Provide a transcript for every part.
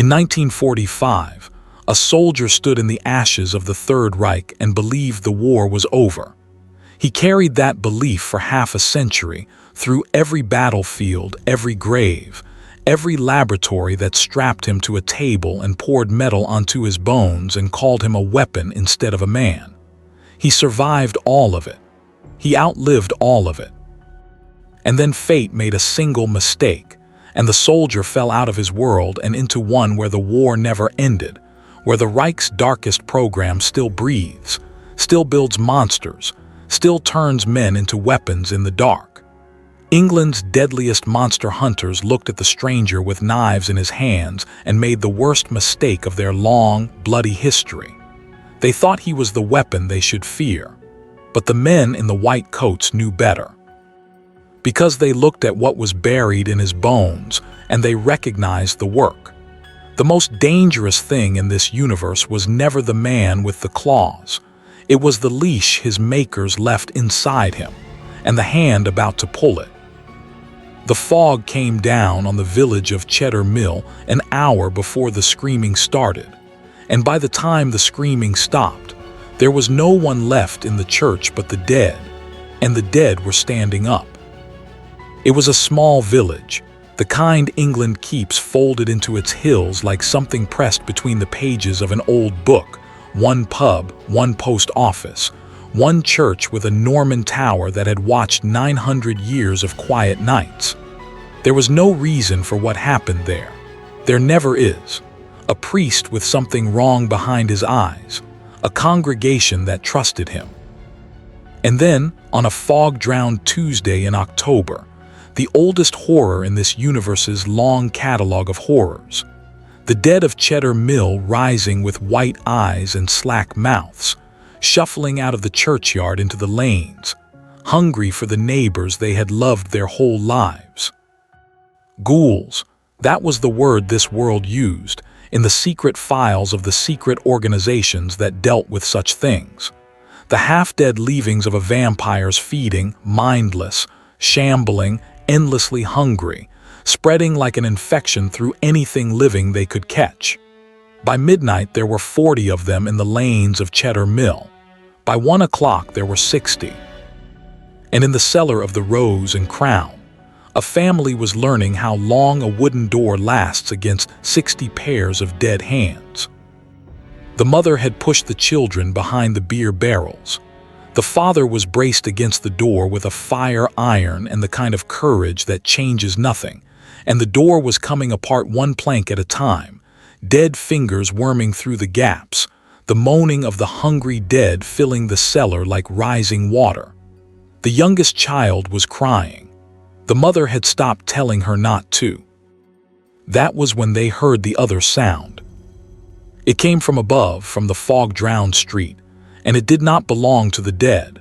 In 1945, a soldier stood in the ashes of the Third Reich and believed the war was over. He carried that belief for half a century, through every battlefield, every grave, every laboratory that strapped him to a table and poured metal onto his bones and called him a weapon instead of a man. He survived all of it. He outlived all of it. And then fate made a single mistake, and the soldier fell out of his world and into one where the war never ended, where the Reich's darkest program still breathes, still builds monsters, still turns men into weapons in the dark. England's deadliest monster hunters looked at the stranger with knives in his hands and made the worst mistake of their long, bloody history. They thought he was the weapon they should fear, but the men in the white coats knew better. Because they looked at what was buried in his bones and they recognized the work. The most dangerous thing in this universe was never the man with the claws. It was the leash his makers left inside him, and the hand about to pull it. The fog came down on the village of Cheddar Mill an hour before the screaming started, and by the time the screaming stopped, there was no one left in the church but the dead, and the dead were standing up. It was a small village, the kind England keeps folded into its hills like something pressed between the pages of an old book. One pub, one post office, one church with a Norman tower that had watched 900 years of quiet nights. There was no reason for what happened there. There never is. A priest with something wrong behind his eyes, a congregation that trusted him. And then, on a fog-drowned Tuesday in October, the oldest horror in this universe's long catalog of horrors, the dead of Cheddar Mill rising with white eyes and slack mouths, shuffling out of the churchyard into the lanes, hungry for the neighbors they had loved their whole lives. Ghouls, that was the word this world used in the secret files of the secret organizations that dealt with such things. The half-dead leavings of a vampire's feeding, mindless, shambling, endlessly hungry, spreading like an infection through anything living they could catch. By midnight, there were 40 of them in the lanes of Cheddar Mill. By 1 o'clock, there were 60. And in the cellar of the Rose and Crown, a family was learning how long a wooden door lasts against 60 pairs of dead hands. The mother had pushed the children behind the beer barrels. The father was braced against the door with a fire iron and the kind of courage that changes nothing, and the door was coming apart one plank at a time, dead fingers worming through the gaps, the moaning of the hungry dead filling the cellar like rising water. The youngest child was crying. The mother had stopped telling her not to. That was when they heard the other sound. It came from above, from the fog-drowned street, and it did not belong to the dead.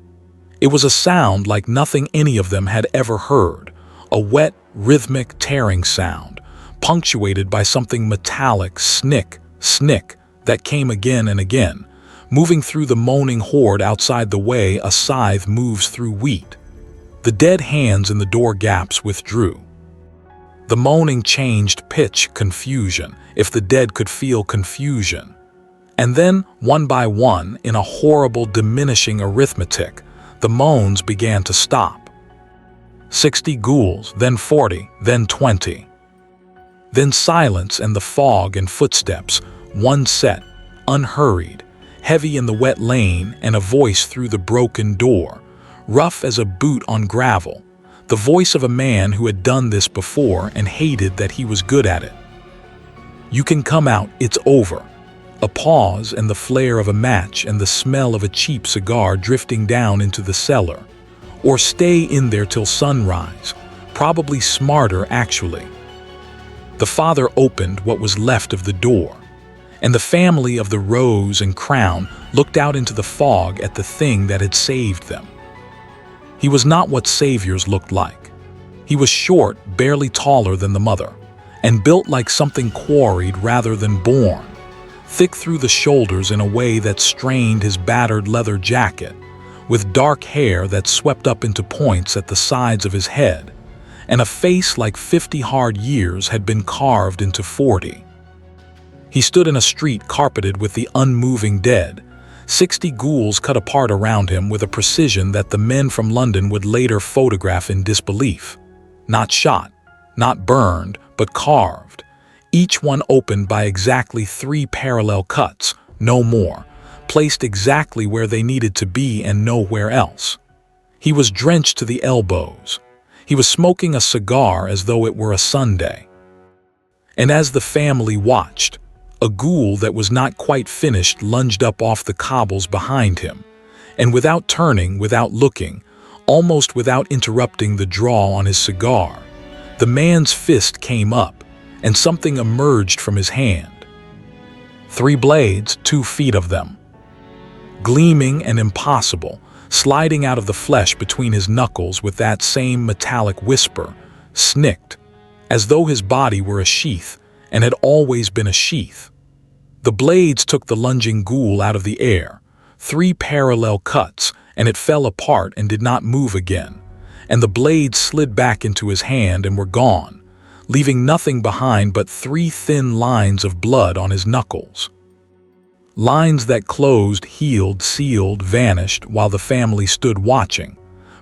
It was a sound like nothing any of them had ever heard, a wet, rhythmic, tearing sound, punctuated by something metallic, snick, snick, that came again and again, moving through the moaning horde outside the way a scythe moves through wheat. The dead hands in the door gaps withdrew. The moaning changed pitch, confusion, if the dead could feel confusion. And then, one by one, in a horrible diminishing arithmetic, the moans began to stop. 60 ghouls, then 40, then 20. Then silence and the fog and footsteps, one set, unhurried, heavy in the wet lane, and a voice through the broken door, rough as a boot on gravel, the voice of a man who had done this before and hated that he was good at it. "You can come out, it's over." A pause and the flare of a match and the smell of a cheap cigar drifting down into the cellar. Or stay in there till sunrise, probably smarter actually. The father opened what was left of the door, and the family of the Rose and Crown looked out into the fog at the thing that had saved them. He was not what saviors looked like. He was short, barely taller than the mother, and built like something quarried rather than born, thick through the shoulders in a way that strained his battered leather jacket, with dark hair that swept up into points at the sides of his head, and a face like 50 hard years had been carved into 40. He stood in a street carpeted with the unmoving dead. 60 ghouls cut apart around him with a precision that the men from London would later photograph in disbelief. Not shot, not burned, but carved. Each one opened by exactly 3 parallel cuts, no more, placed exactly where they needed to be and nowhere else. He was drenched to the elbows. He was smoking a cigar as though it were a Sunday. And as the family watched, a ghoul that was not quite finished lunged up off the cobbles behind him, and without turning, without looking, almost without interrupting the draw on his cigar, the man's fist came up, and something emerged from his hand. 3 blades, 2 feet of them. Gleaming and impossible, sliding out of the flesh between his knuckles with that same metallic whisper, snicked, as though his body were a sheath and had always been a sheath. The blades took the lunging ghoul out of the air, 3 parallel cuts, and it fell apart and did not move again, and the blades slid back into his hand and were gone, leaving nothing behind but 3 thin lines of blood on his knuckles. Lines that closed, healed, sealed, vanished while the family stood watching.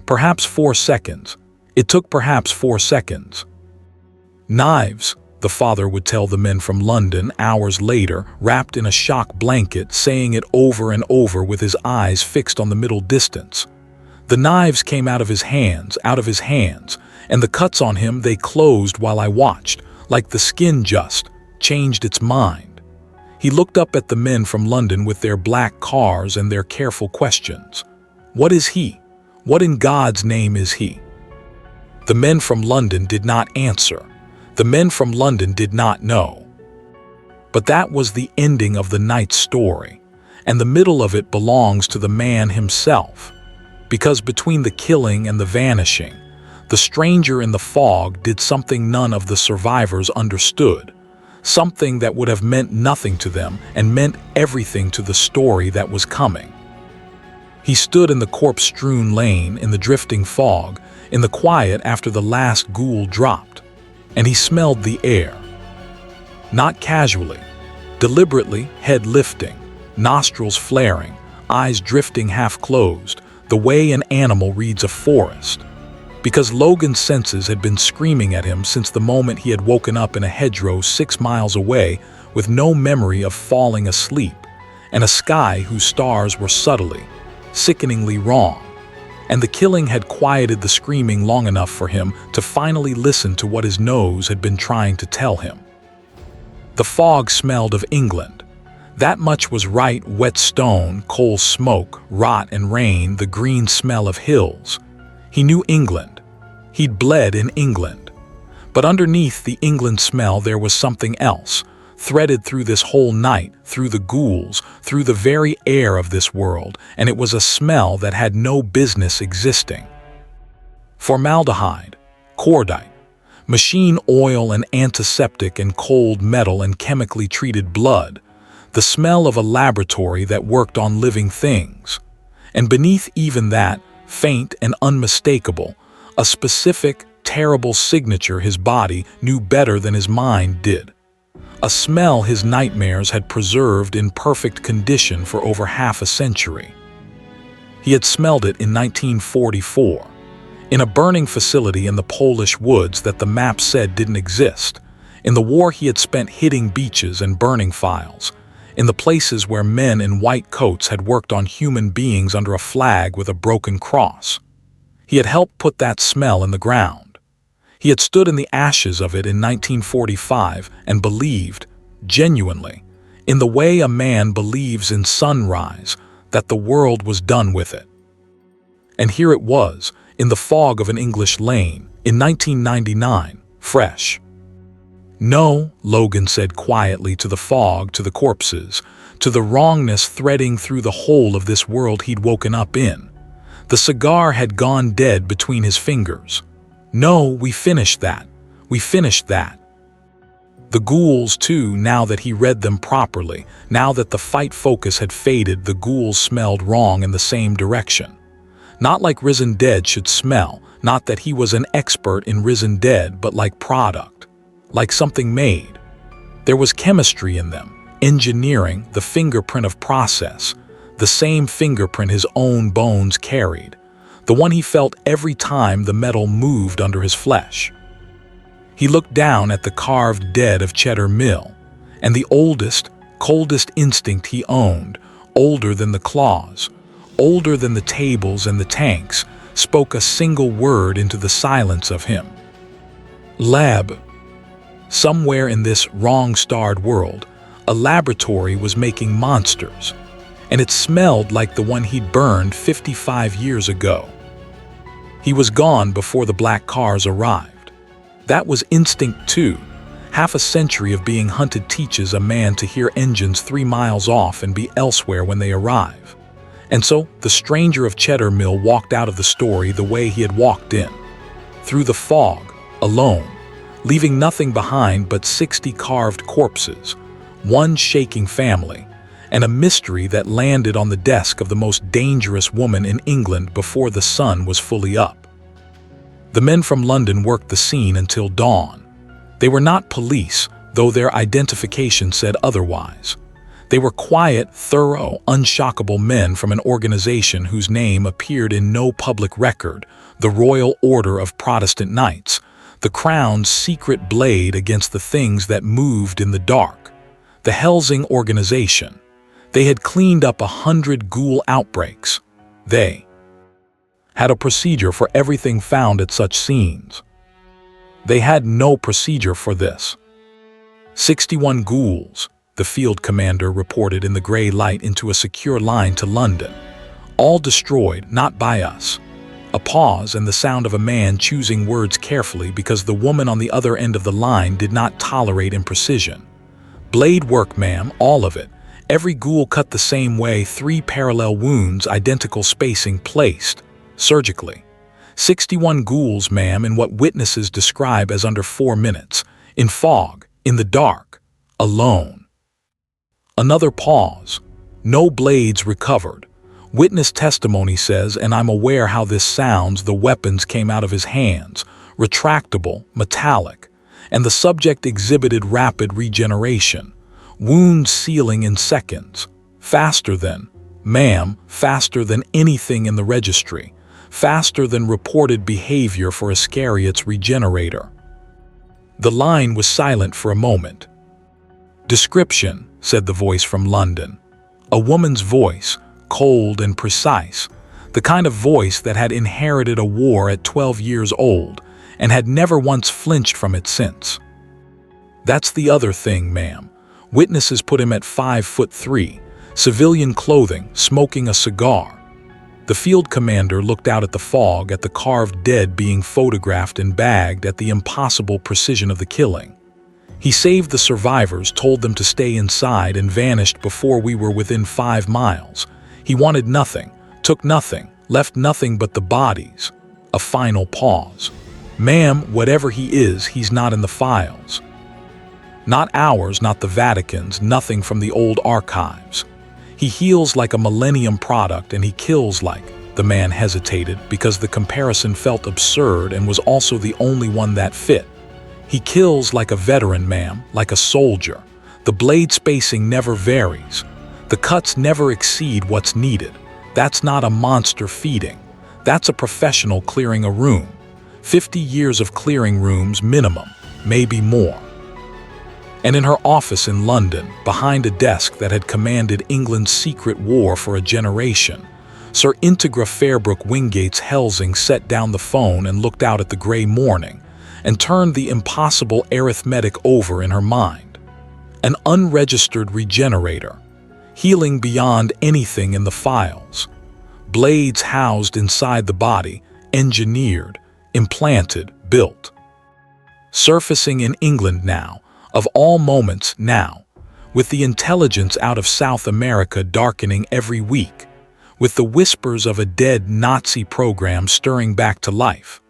Perhaps 4 seconds. It took perhaps 4 seconds. Knives, the father would tell the men from London hours later, wrapped in a shock blanket, saying it over and over with his eyes fixed on the middle distance. The knives came out of his hands, and the cuts on him, they closed while I watched, like the skin just changed its mind. He looked up at the men from London with their black cars and their careful questions. What is he? What in God's name is he? The men from London did not answer. The men from London did not know. But that was the ending of the night's story, and the middle of it belongs to the man himself. Because between the killing and the vanishing, the stranger in the fog did something none of the survivors understood. Something that would have meant nothing to them and meant everything to the story that was coming. He stood in the corpse-strewn lane, in the drifting fog, in the quiet after the last ghoul dropped, and he smelled the air. Not casually, deliberately, head lifting, nostrils flaring, eyes drifting half-closed, the way an animal reads a forest. Because Logan's senses had been screaming at him since the moment he had woken up in a hedgerow 6 miles away with no memory of falling asleep, and a sky whose stars were subtly, sickeningly wrong. And the killing had quieted the screaming long enough for him to finally listen to what his nose had been trying to tell him. The fog smelled of England. That much was right: wet stone, coal smoke, rot and rain, the green smell of hills. He knew England. He'd bled in England. But underneath the England smell there was something else, threaded through this whole night, through the ghouls, through the very air of this world, and it was a smell that had no business existing. Formaldehyde, cordite, machine oil and antiseptic and cold metal and chemically treated blood, the smell of a laboratory that worked on living things. And beneath even that, faint and unmistakable, a specific, terrible signature his body knew better than his mind did. A smell his nightmares had preserved in perfect condition for over half a century. He had smelled it in 1944, in a burning facility in the Polish woods that the map said didn't exist. In the war he had spent hitting beaches and burning files, in the places where men in white coats had worked on human beings under a flag with a broken cross. He had helped put that smell in the ground. He had stood in the ashes of it in 1945 and believed, genuinely, in the way a man believes in sunrise, that the world was done with it. And here it was, in the fog of an English lane, in 1999, fresh. No, Logan said quietly to the fog, to the corpses, to the wrongness threading through the whole of this world he'd woken up in. The cigar had gone dead between his fingers. No, we finished that. We finished that. The ghouls, too, now that he read them properly, now that the fight focus had faded, the ghouls smelled wrong in the same direction. Not like risen dead should smell, not that he was an expert in risen dead, but like product, like something made. There was chemistry in them, engineering the fingerprint of process, the same fingerprint his own bones carried, the one he felt every time the metal moved under his flesh. He looked down at the carved dead of Cheddar Mill, and the oldest, coldest instinct he owned, older than the claws, older than the tables and the tanks, spoke a single word into the silence of him. Lab. Somewhere in this wrong-starred world, a laboratory was making monsters, and it smelled like the one he'd burned 55 years ago. He was gone before the black cars arrived. That was instinct too. Half a century of being hunted teaches a man to hear engines 3 miles off and be elsewhere when they arrive. And so, the stranger of Cheddar Mill walked out of the story the way he had walked in. Through the fog, alone, leaving nothing behind but 60 carved corpses, one shaking family, and a mystery that landed on the desk of the most dangerous woman in England before the sun was fully up. The men from London worked the scene until dawn. They were not police, though their identification said otherwise. They were quiet, thorough, unshockable men from an organization whose name appeared in no public record, the Royal Order of Protestant Knights, the Crown's secret blade against the things that moved in the dark. The Helsing organization. They had cleaned up 100 ghoul outbreaks. They had a procedure for everything found at such scenes. They had no procedure for this. 61 ghouls, the field commander reported in the gray light into a secure line to London. All destroyed, not by us. A pause and the sound of a man choosing words carefully because the woman on the other end of the line did not tolerate imprecision. Blade work, ma'am, all of it. Every ghoul cut the same way, 3 parallel wounds, identical spacing placed, surgically. 61 ghouls, ma'am, in what witnesses describe as under 4 minutes, in fog, in the dark, alone. Another pause. No blades recovered. Witness testimony says, and I'm aware how this sounds, the weapons came out of his hands, retractable, metallic, and the subject exhibited rapid regeneration. Wounds sealing in seconds. Faster than, ma'am, faster than anything in the registry. Faster than reported behavior for Iscariot's regenerator. The line was silent for a moment. Description, said the voice from London. A woman's voice, cold and precise, the kind of voice that had inherited a war at 12 years old and had never once flinched from it since. That's the other thing, ma'am. Witnesses put him at 5'3", civilian clothing, smoking a cigar. The field commander looked out at the fog, at the carved dead being photographed and bagged, at the impossible precision of the killing. He saved the survivors, told them to stay inside, and vanished before we were within 5 miles. He wanted nothing, took nothing, left nothing but the bodies. A final pause. Ma'am, whatever he is, he's not in the files. Not ours, not the Vatican's, nothing from the old archives. He heals like a millennium product and he kills like, the man hesitated because the comparison felt absurd and was also the only one that fit. He kills like a veteran, ma'am, like a soldier. The blade spacing never varies. The cuts never exceed what's needed. That's not a monster feeding. That's a professional clearing a room. 50 years of clearing rooms minimum, maybe more. And in her office in London, behind a desk that had commanded England's secret war for a generation, Sir Integra Fairbrook Wingate's Helsing set down the phone and looked out at the grey morning and turned the impossible arithmetic over in her mind. An unregistered regenerator, healing beyond anything in the files. Blades housed inside the body, engineered, implanted, built. Surfacing in England now, of all moments now, with the intelligence out of South America darkening every week, with the whispers of a dead Nazi program stirring back to life,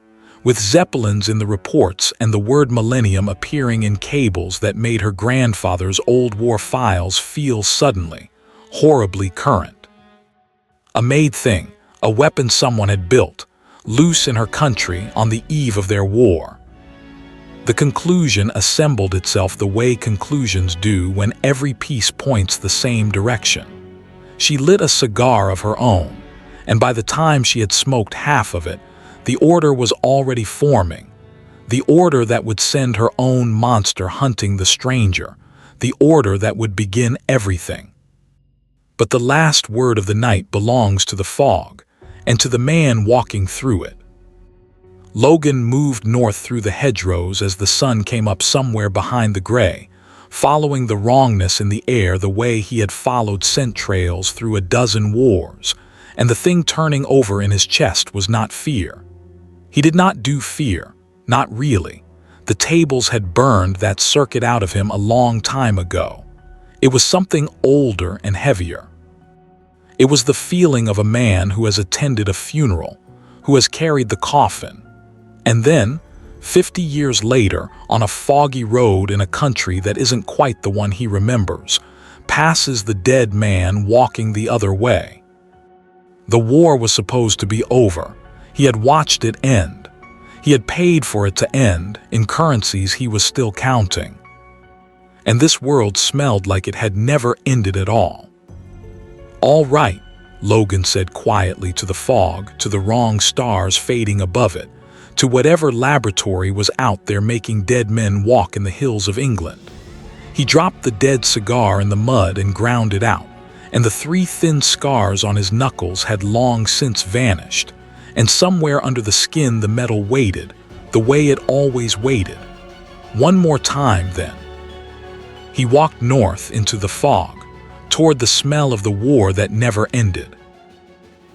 with Zeppelins in the reports and the word millennium appearing in cables that made her grandfather's old war files feel suddenly, horribly current. A made thing, a weapon someone had built, loose in her country on the eve of their war. The conclusion assembled itself the way conclusions do when every piece points the same direction. She lit a cigar of her own, and by the time she had smoked half of it, the order was already forming. The order that would send her own monster hunting the stranger. The order that would begin everything. But the last word of the night belongs to the fog, and to the man walking through it. Logan moved north through the hedgerows as the sun came up somewhere behind the gray, following the wrongness in the air the way he had followed scent trails through a dozen wars, and the thing turning over in his chest was not fear. He did not do fear, not really. The tables had burned that circuit out of him a long time ago. It was something older and heavier. It was the feeling of a man who has attended a funeral, who has carried the coffin, and then, 50 years later, on a foggy road in a country that isn't quite the one he remembers, passes the dead man walking the other way. The war was supposed to be over. He had watched it end. He had paid for it to end in currencies he was still counting. And this world smelled like it had never ended at all. "All right," Logan said quietly to the fog, to the wrong stars fading above it, to whatever laboratory was out there making dead men walk in the hills of England. He dropped the dead cigar in the mud and ground it out, and the 3 thin scars on his knuckles had long since vanished, and somewhere under the skin the metal waited, the way it always waited. One more time, then. He walked north into the fog, toward the smell of the war that never ended.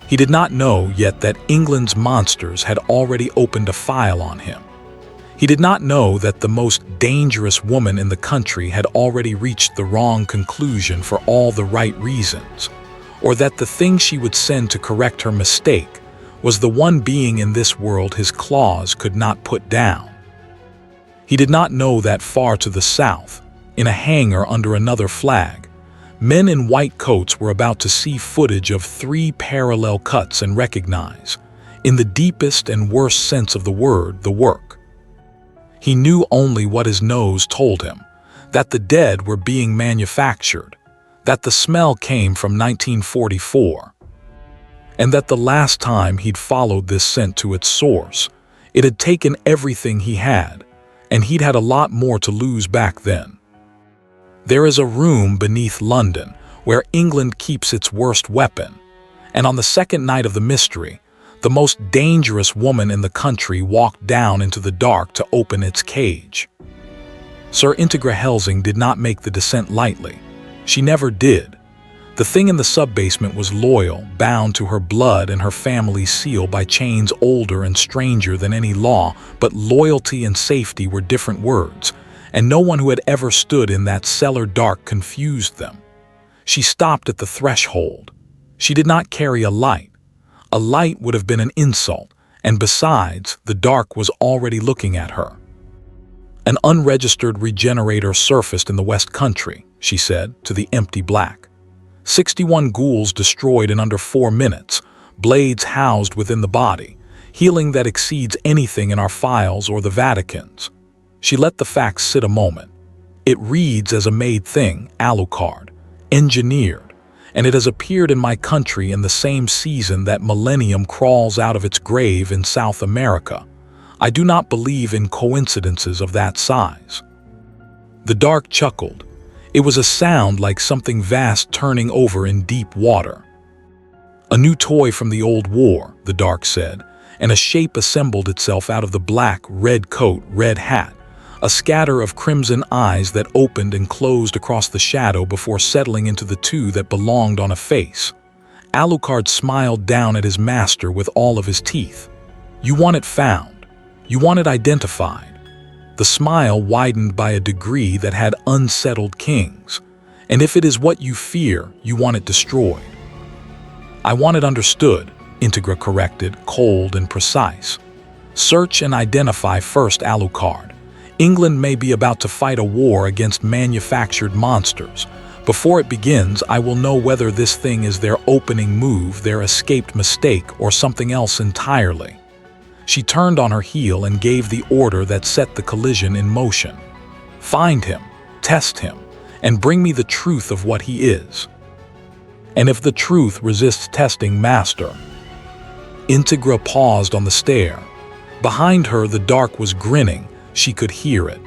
He did not know yet that England's monsters had already opened a file on him. He did not know that the most dangerous woman in the country had already reached the wrong conclusion for all the right reasons, or that the thing she would send to correct her mistake was the one being in this world his claws could not put down. He did not know that far to the south, in a hangar under another flag, men in white coats were about to see footage of 3 parallel cuts and recognize, in the deepest and worst sense of the word, the work. He knew only what his nose told him, that the dead were being manufactured, that the smell came from 1944, and that the last time he'd followed this scent to its source, it had taken everything he had, and he'd had a lot more to lose back then. There is a room beneath London where England keeps its worst weapon, and on the second night of the mystery, the most dangerous woman in the country walked down into the dark to open its cage. Sir Integra Helsing did not make the descent lightly. She never did. The thing in the sub-basement was loyal, bound to her blood and her family's seal by chains older and stranger than any law, but loyalty and safety were different words, and no one who had ever stood in that cellar dark confused them. She stopped at the threshold. She did not carry a light. A light would have been an insult, and besides, the dark was already looking at her. "An unregistered regenerator surfaced in the West Country," she said, to the empty black. 61 ghouls destroyed in under 4 minutes, blades housed within the body, healing that exceeds anything in our files or the Vatican's. She let the facts sit a moment. "It reads as a made thing, Alucard, engineered, and it has appeared in my country in the same season that Millennium crawls out of its grave in South America. I do not believe in coincidences of that size." The dark chuckled. It was a sound like something vast turning over in deep water. "A new toy from the old war," the dark said, and a shape assembled itself out of the black, red coat, red hat, a scatter of crimson eyes that opened and closed across the shadow before settling into the 2 that belonged on a face. Alucard smiled down at his master with all of his teeth. "You want it found. You want it identified." The smile widened by a degree that had unsettled kings. "And if it is what you fear, you want it destroyed." "I want it understood," Integra corrected, cold and precise. "Search and identify first, Alucard. England may be about to fight a war against manufactured monsters. Before it begins, I will know whether this thing is their opening move, their escaped mistake, or something else entirely." She turned on her heel and gave the order that set the collision in motion. Find him, test him, and bring me the truth of what he is. And if the truth resists testing, master. Integra paused on the stair. Behind her, the dark was grinning. She could hear it.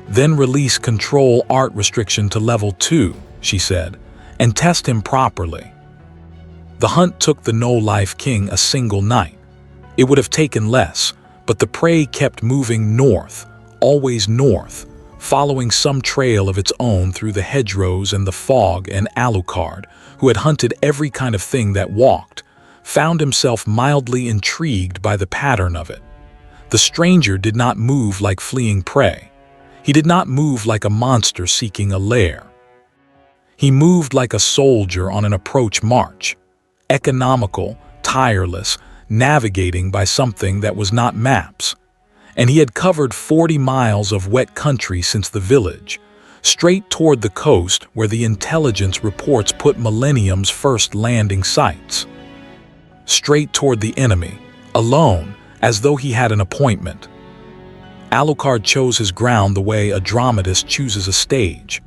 Then release control art restriction to level 2, she said, and test him properly. The hunt took the No-Life King a single night. It would have taken less, but the prey kept moving north, always north, following some trail of its own through the hedgerows and the fog, and Alucard, who had hunted every kind of thing that walked, found himself mildly intrigued by the pattern of it. The stranger did not move like fleeing prey. He did not move like a monster seeking a lair. He moved like a soldier on an approach march, economical, tireless, navigating by something that was not maps. And he had covered 40 miles of wet country since the village, straight toward the coast where the intelligence reports put Millennium's first landing sites. Straight toward the enemy, alone, as though he had an appointment. Alucard chose his ground the way a dramatist chooses a stage.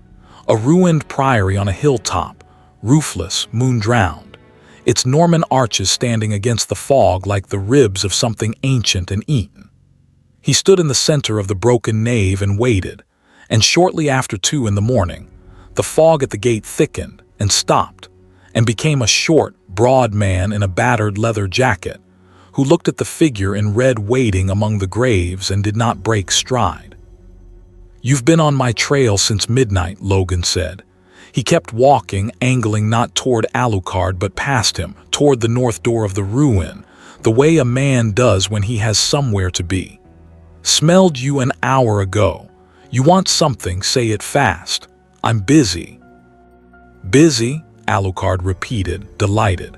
A ruined priory on a hilltop, roofless, moon-drowned, its Norman arches standing against the fog like the ribs of something ancient and eaten. He stood in the center of the broken nave and waited, and shortly after 2 in the morning, the fog at the gate thickened and stopped, and became a short, broad man in a battered leather jacket, who looked at the figure in red waiting among the graves and did not break stride. "You've been on my trail since midnight," Logan said. He kept walking, angling not toward Alucard but past him, toward the north door of the ruin, the way a man does when he has somewhere to be. "Smelled you an hour ago. You want something, say it fast. I'm busy." "Busy?" Alucard repeated, delighted.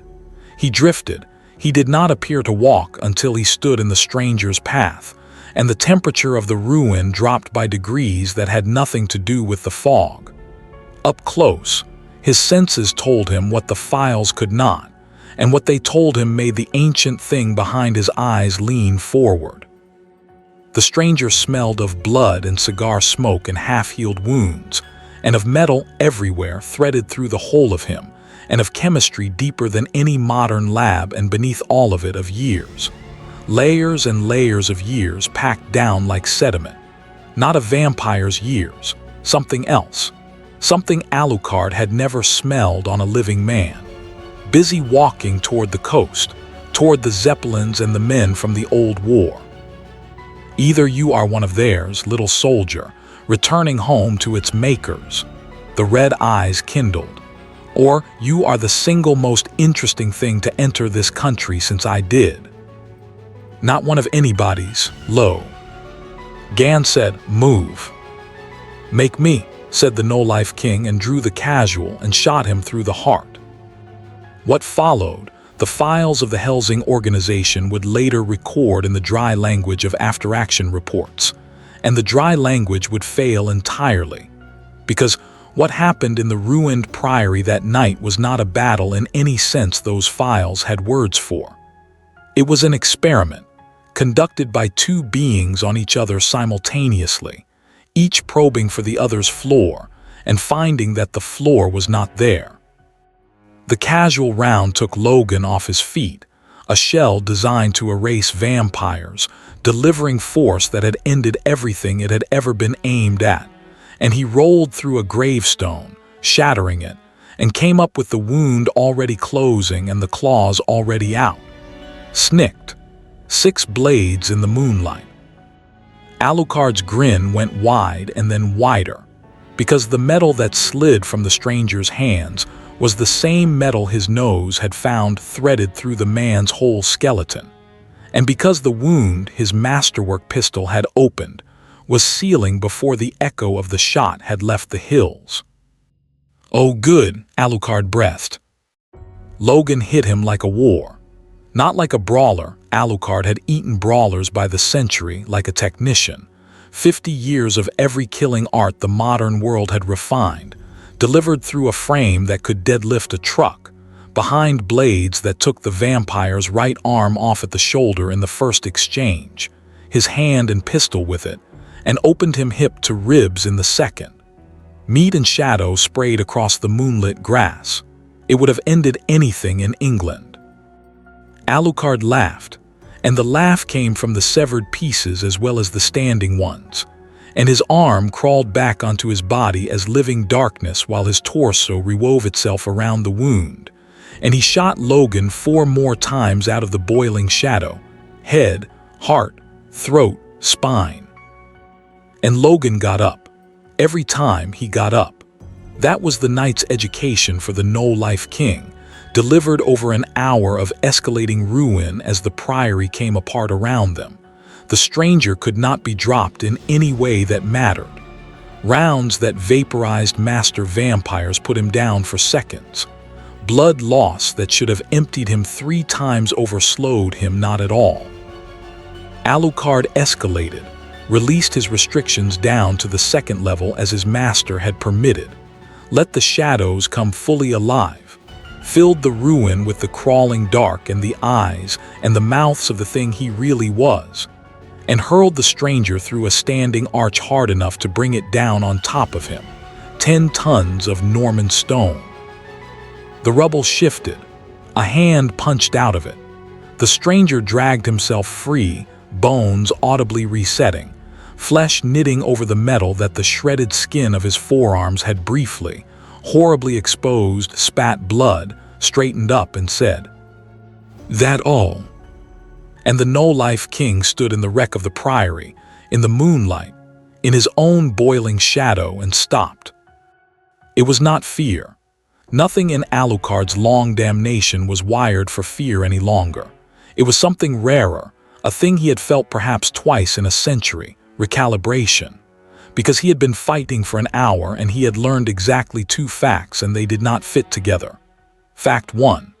He drifted. He did not appear to walk until he stood in the stranger's path, and the temperature of the ruin dropped by degrees that had nothing to do with the fog. Up close, his senses told him what the files could not, and what they told him made the ancient thing behind his eyes lean forward. The stranger smelled of blood and cigar smoke and half-healed wounds, and of metal everywhere threaded through the whole of him, and of chemistry deeper than any modern lab, and beneath all of it of years. Layers and layers of years packed down like sediment. Not a vampire's years, something else. Something Alucard had never smelled on a living man. Busy walking toward the coast, toward the Zeppelins and the men from the old war. "Either you are one of theirs, little soldier, returning home to its makers," the red eyes kindled, "or you are the single most interesting thing to enter this country since I did." "Not one of anybody's, Lo." Gan said, "Move." "Make me," said the No-Life King, and drew the casual and shot him through the heart. What followed, the files of the Helsing organization would later record in the dry language of after-action reports, and the dry language would fail entirely, because what happened in the ruined priory that night was not a battle in any sense those files had words for. It was an experiment, conducted by 2 beings on each other simultaneously, each probing for the other's floor, and finding that the floor was not there. The casual round took Logan off his feet, a shell designed to erase vampires, delivering force that had ended everything it had ever been aimed at, and he rolled through a gravestone, shattering it, and came up with the wound already closing and the claws already out. Snicked. 6 blades in the moonlight. Alucard's grin went wide and then wider, because the metal that slid from the stranger's hands was the same metal his nose had found threaded through the man's whole skeleton, and because the wound his masterwork pistol had opened was sealing before the echo of the shot had left the hills. "Oh good," Alucard breathed. Logan hit him like a war. Not like a brawler. Alucard had eaten brawlers by the century like a technician. 50 years of every killing art the modern world had refined, delivered through a frame that could deadlift a truck, behind blades that took the vampire's right arm off at the shoulder in the first exchange, his hand and pistol with it, and opened him hip to ribs in the second. Meat and shadow sprayed across the moonlit grass. It would have ended anything in England. Alucard laughed, and the laugh came from the severed pieces as well as the standing ones, and his arm crawled back onto his body as living darkness while his torso rewove itself around the wound, and he shot Logan 4 more times out of the boiling shadow: head, heart, throat, spine. And Logan got up. Every time he got up. That was the night's education for the no-life king, delivered over an hour of escalating ruin as the priory came apart around them. The stranger could not be dropped in any way that mattered. Rounds that vaporized master vampires put him down for seconds. Blood loss that should have emptied him 3 times over slowed him not at all. Alucard escalated, released his restrictions down to the second level as his master had permitted, let the shadows come fully alive, filled the ruin with the crawling dark and the eyes and the mouths of the thing he really was, and hurled the stranger through a standing arch hard enough to bring it down on top of him, 10 tons of Norman stone. The rubble shifted. A hand punched out of it. The stranger dragged himself free, bones audibly resetting, flesh knitting over the metal that the shredded skin of his forearms had briefly, horribly exposed, spat blood, straightened up and said, "That all?" And the no-life king stood in the wreck of the priory, in the moonlight, in his own boiling shadow, and stopped. It was not fear. Nothing in Alucard's long damnation was wired for fear any longer. It was something rarer, a thing he had felt perhaps twice in a century: recalibration. Because he had been fighting for an hour and he had learned exactly 2 facts and they did not fit together. Fact 1.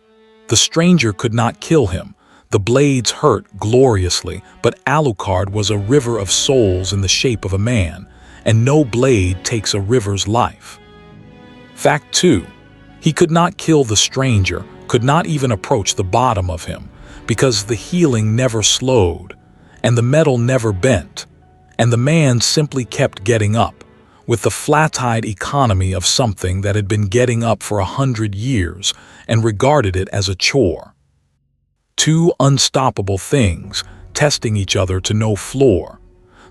The stranger could not kill him. The blades hurt gloriously, but Alucard was a river of souls in the shape of a man, and no blade takes a river's life. Fact 2. He could not kill the stranger, could not even approach the bottom of him, because the healing never slowed, and the metal never bent, and the man simply kept getting up, with the flat-eyed economy of something that had been getting up for 100 years and regarded it as a chore. 2 unstoppable things, testing each other to no floor.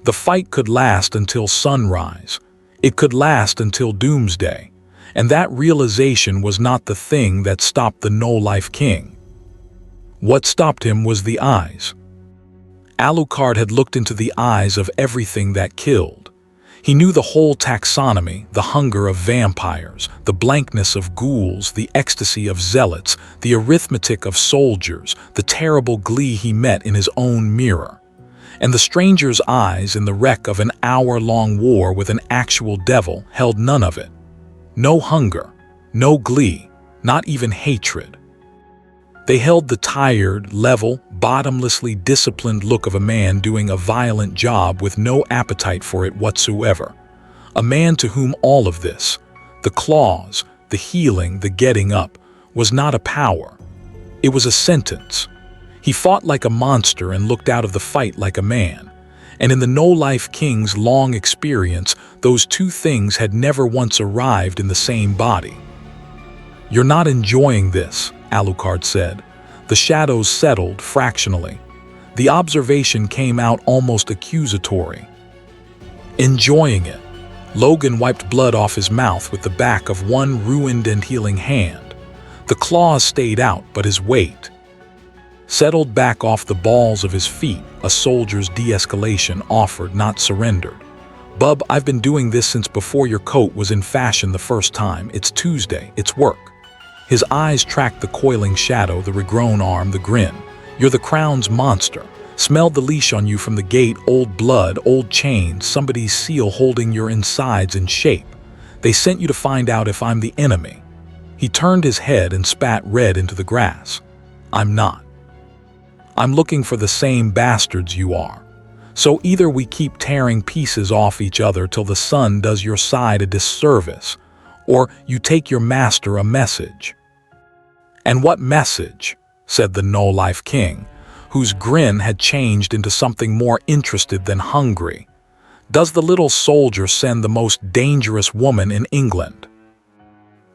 The fight could last until sunrise. It could last until doomsday. And that realization was not the thing that stopped the no-life king. What stopped him was the eyes. Alucard had looked into the eyes of everything that killed. He knew the whole taxonomy, the hunger of vampires, the blankness of ghouls, the ecstasy of zealots, the arithmetic of soldiers, the terrible glee he met in his own mirror. And the stranger's eyes in the wreck of an hour-long war with an actual devil held none of it. No hunger, no glee, not even hatred. They held the tired, level, bottomlessly disciplined look of a man doing a violent job with no appetite for it whatsoever. A man to whom all of this, the claws, the healing, the getting up, was not a power. It was a sentence. He fought like a monster and looked out of the fight like a man. And in the no-life king's long experience, those 2 things had never once arrived in the same body. "You're not enjoying this," Alucard said. The shadows settled fractionally. The observation came out almost accusatory. "Enjoying it." Logan wiped blood off his mouth with the back of one ruined and healing hand. The claws stayed out, but his weight settled back off the balls of his feet. A soldier's de-escalation offered, not surrendered. "Bub, I've been doing this since before your coat was in fashion the first time. It's Tuesday. It's work." His eyes tracked the coiling shadow, the regrown arm, the grin. "You're the crown's monster. Smelled the leash on you from the gate, old blood, old chains, somebody's seal holding your insides in shape. They sent you to find out if I'm the enemy." He turned his head and spat red into the grass. "I'm not. I'm looking for the same bastards you are. So either we keep tearing pieces off each other till the sun does your side a disservice, or you take your master a message." "And what message?" said the no-life king, whose grin had changed into something more interested than hungry. "Does the little soldier send the most dangerous woman in England?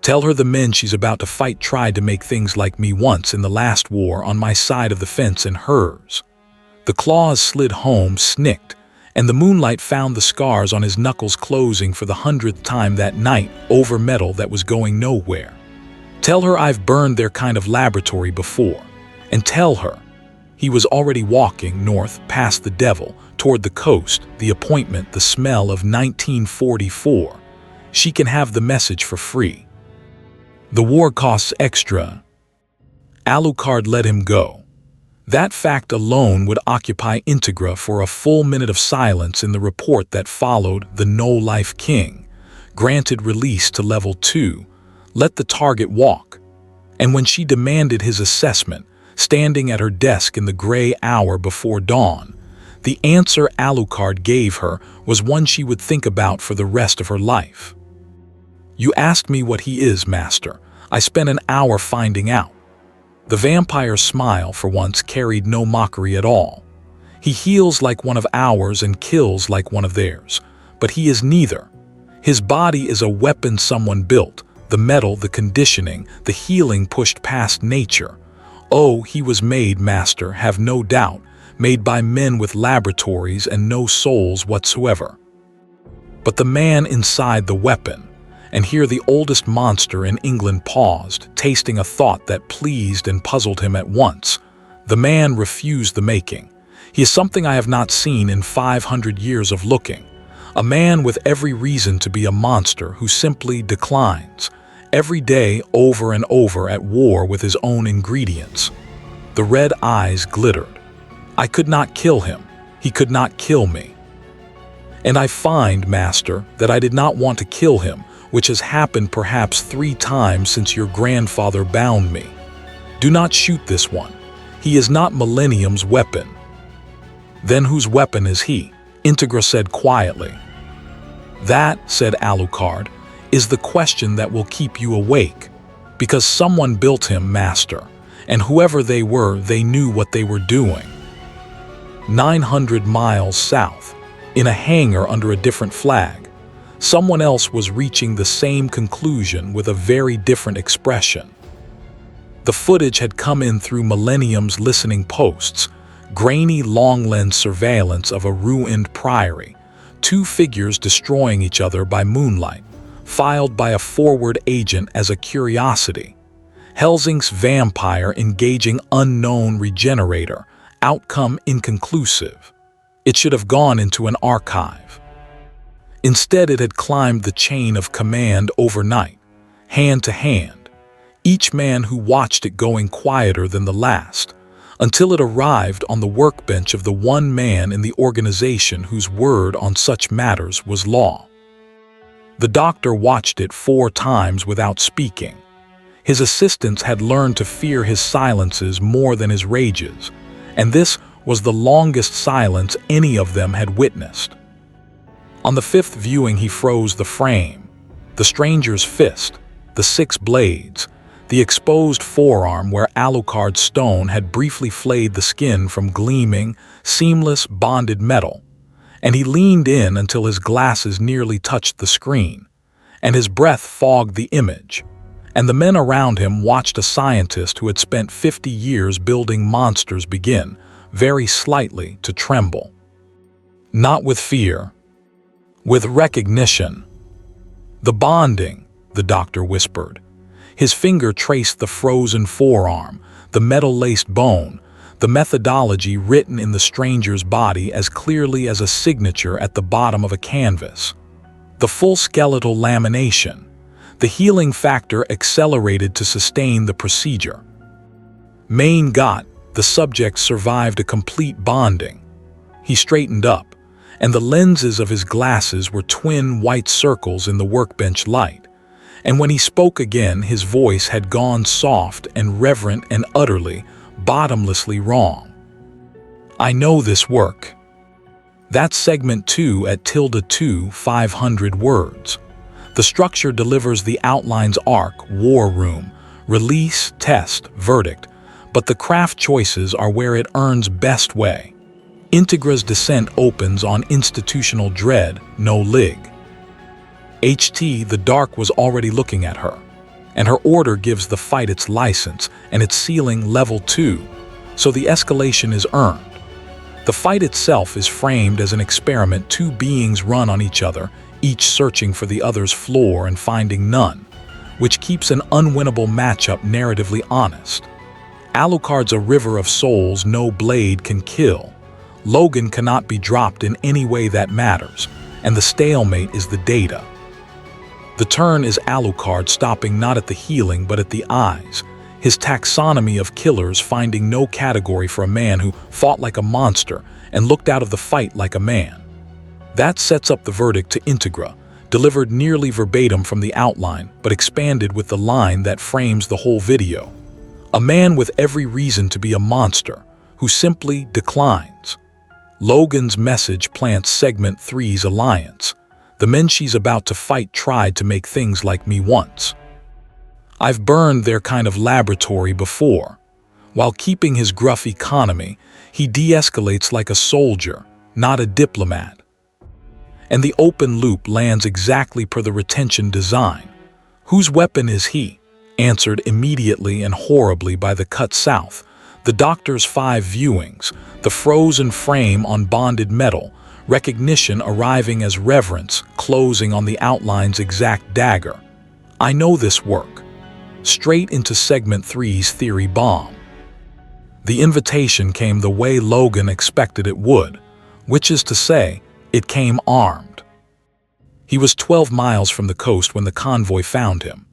Tell her the men she's about to fight tried to make things like me once in the last war on my side of the fence and hers." The claws slid home, snicked, and the moonlight found the scars on his knuckles closing for the 100th time that night over metal that was going nowhere. "Tell her I've burned their kind of laboratory before. And tell her—" He was already walking north past the devil, toward the coast, the appointment, the smell of 1944. "She can have the message for free. The war costs extra." Alucard let him go. That fact alone would occupy Integra for a full minute of silence in the report that followed. The no-life king granted release to level 2, let the target walk. And when she demanded his assessment, standing at her desk in the gray hour before dawn, the answer Alucard gave her was one she would think about for the rest of her life. "You asked me what he is, Master. I spent an hour finding out." The vampire's smile, for once, carried no mockery at all. "He heals like one of ours and kills like one of theirs, but he is neither. His body is a weapon someone built, the metal, the conditioning, the healing pushed past nature. Oh, he was made, Master, have no doubt, made by men with laboratories and no souls whatsoever. But the man inside the weapon," and here the oldest monster in England paused, tasting a thought that pleased and puzzled him at once. "The man refused the making. He is something I have not seen in 500 years of looking. A man with every reason to be a monster who simply declines, every day over and over at war with his own ingredients." The red eyes glittered. "I could not kill him. He could not kill me. And I find, Master, that I did not want to kill him, which has happened perhaps 3 times since your grandfather bound me. Do not shoot this one. He is not Millennium's weapon." "Then whose weapon is he?" Integra said quietly. "That," said Alucard, "is the question that will keep you awake. Because someone built him, Master, and whoever they were, they knew what they were doing. 900 miles south, in a hangar under a different flag, someone else was reaching the same conclusion with a very different expression. The footage had come in through Millennium's listening posts, grainy long-lens surveillance of a ruined priory, 2 figures destroying each other by moonlight, filed by a forward agent as a curiosity. Helsing's vampire engaging unknown regenerator, outcome inconclusive. It should have gone into an archive. Instead, it had climbed the chain of command overnight, hand to hand, each man who watched it going quieter than the last, until it arrived on the workbench of the one man in the organization whose word on such matters was law. The doctor watched it 4 times without speaking. His assistants had learned to fear his silences more than his rages, and this was the longest silence any of them had witnessed. On the 5th viewing, he froze the frame, the stranger's fist, the 6 blades, the exposed forearm where Alucard's stone had briefly flayed the skin from gleaming, seamless, bonded metal, and he leaned in until his glasses nearly touched the screen, and his breath fogged the image, and the men around him watched a scientist who had spent 50 years building monsters begin, very slightly, to tremble. Not with fear, with recognition. "The bonding," the doctor whispered. His finger traced the frozen forearm, the metal-laced bone, the methodology written in the stranger's body as clearly as a signature at the bottom of a canvas. The full skeletal lamination, the healing factor accelerated to sustain the procedure. Main got, the subject survived a complete bonding. He straightened up, and the lenses of his glasses were twin white circles in the workbench light. And when he spoke again, his voice had gone soft and reverent and utterly, bottomlessly wrong. "I know this work. That's segment 2 at ~2, 500 words. The structure delivers the outlines arc, war room, Release, test, verdict, but the craft choices are where it earns best way. Integra's descent opens on institutional dread, no lig. HT, the Dark, was already looking at her, and her order gives the fight its license and its ceiling level 2, so the escalation is earned. The fight itself is framed as an experiment two beings run on each other, each searching for the other's floor and finding none, which keeps an unwinnable matchup narratively honest. Alucard's a river of souls no blade can kill. Logan cannot be dropped in any way that matters, and the stalemate is the data. The turn is Alucard stopping not at the healing but at the eyes, his taxonomy of killers finding no category for a man who fought like a monster and looked out of the fight like a man. That sets up the verdict to Integra, delivered nearly verbatim from the outline but expanded with the line that frames the whole video. A man with every reason to be a monster, who simply declines. Logan's message plants Segment 3's alliance. The men she's about to fight tried to make things like me once. I've burned their kind of laboratory before. While keeping his gruff economy, he de-escalates like a soldier, not a diplomat. And the open loop lands exactly per the retention design. Whose weapon is he? Answered immediately and horribly by the cut south. The doctor's 5 viewings, the frozen frame on bonded metal, recognition arriving as reverence, closing on the outline's exact dagger. I know this work. Straight into Segment 3's theory bomb. The invitation came the way Logan expected it would, which is to say, it came armed. He was 12 miles from the coast when the convoy found him.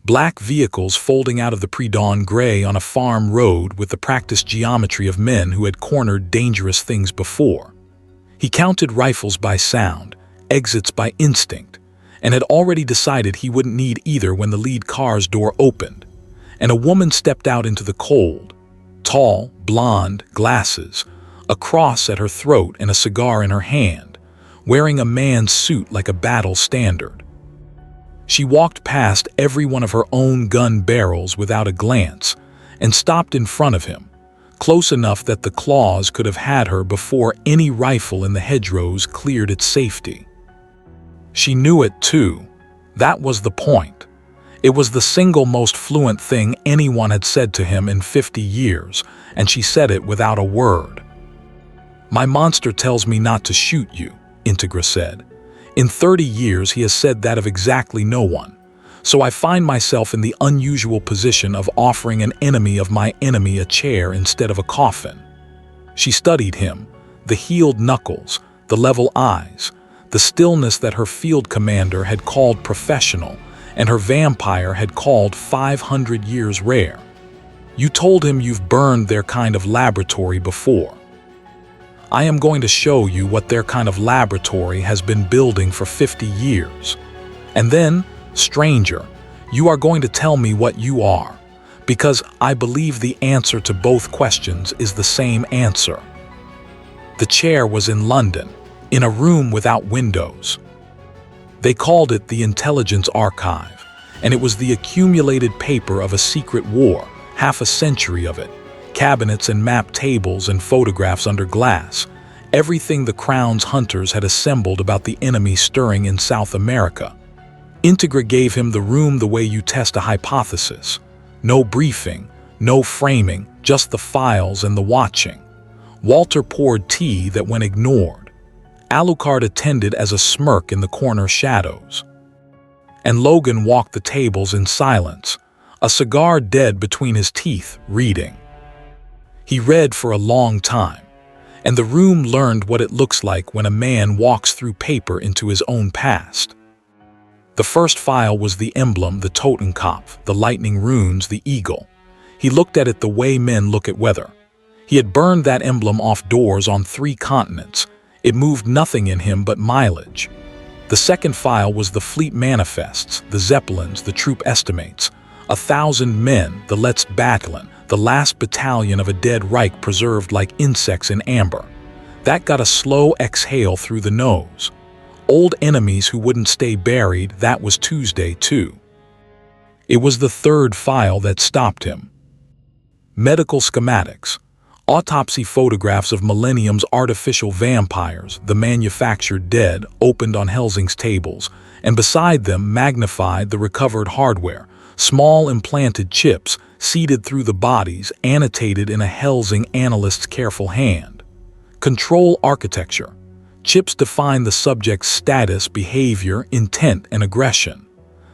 Black vehicles folding out of the pre-dawn gray on a farm road with the practiced geometry of men who had cornered dangerous things before. He counted rifles by sound, exits by instinct, and had already decided he wouldn't need either when the lead car's door opened, and a woman stepped out into the cold. Tall, blonde, glasses, a cross at her throat and a cigar in her hand, wearing a man's suit like a battle standard. She walked past every one of her own gun barrels without a glance and stopped in front of him, close enough that the claws could have had her before any rifle in the hedgerows cleared its safety. She knew it too. That was the point. It was the single most fluent thing anyone had said to him in 50 years, and she said it without a word. "My monster tells me not to shoot you," Integra said. "In 30 years he has said that of exactly no one. So I find myself in the unusual position of offering an enemy of my enemy a chair instead of a coffin." She studied him, the healed knuckles, the level eyes, the stillness that her field commander had called professional and her vampire had called 500 years rare. "You told him you've burned their kind of laboratory before. I am going to show you what their kind of laboratory has been building for 50 years. And then, stranger, you are going to tell me what you are, because I believe the answer to both questions is the same answer." The chair was in London, in a room without windows. They called it the Intelligence Archive, and it was the accumulated paper of a secret war, half a century of it, cabinets and map tables and photographs under glass, everything the Crown's hunters had assembled about the enemy stirring in South America. Integra gave him the room the way you test a hypothesis. No briefing, no framing, just the files and the watching. Walter poured tea that went ignored. Alucard attended as a smirk in the corner shadows. And Logan walked the tables in silence, a cigar dead between his teeth, reading. He read for a long time, and the room learned what it looks like when a man walks through paper into his own past. The first file was the emblem, the Totenkopf, the lightning runes, the eagle. He looked at it the way men look at weather. He had burned that emblem off doors on 3 continents. It moved nothing in him but mileage. The second file was the fleet manifests, the zeppelins, the troop estimates. 1,000 men, the letzte Battalion, the last battalion of a dead Reich preserved like insects in amber. That got a slow exhale through the nose. Old enemies who wouldn't stay buried, that was Tuesday too. It was the third file that stopped him. Medical schematics. Autopsy photographs of Millennium's artificial vampires, the manufactured dead, opened on Helsing's tables, and beside them magnified the recovered hardware, small implanted chips seeded through the bodies, annotated in a Helsing analyst's careful hand. Control architecture. Chips define the subject's status, behavior, intent, and aggression.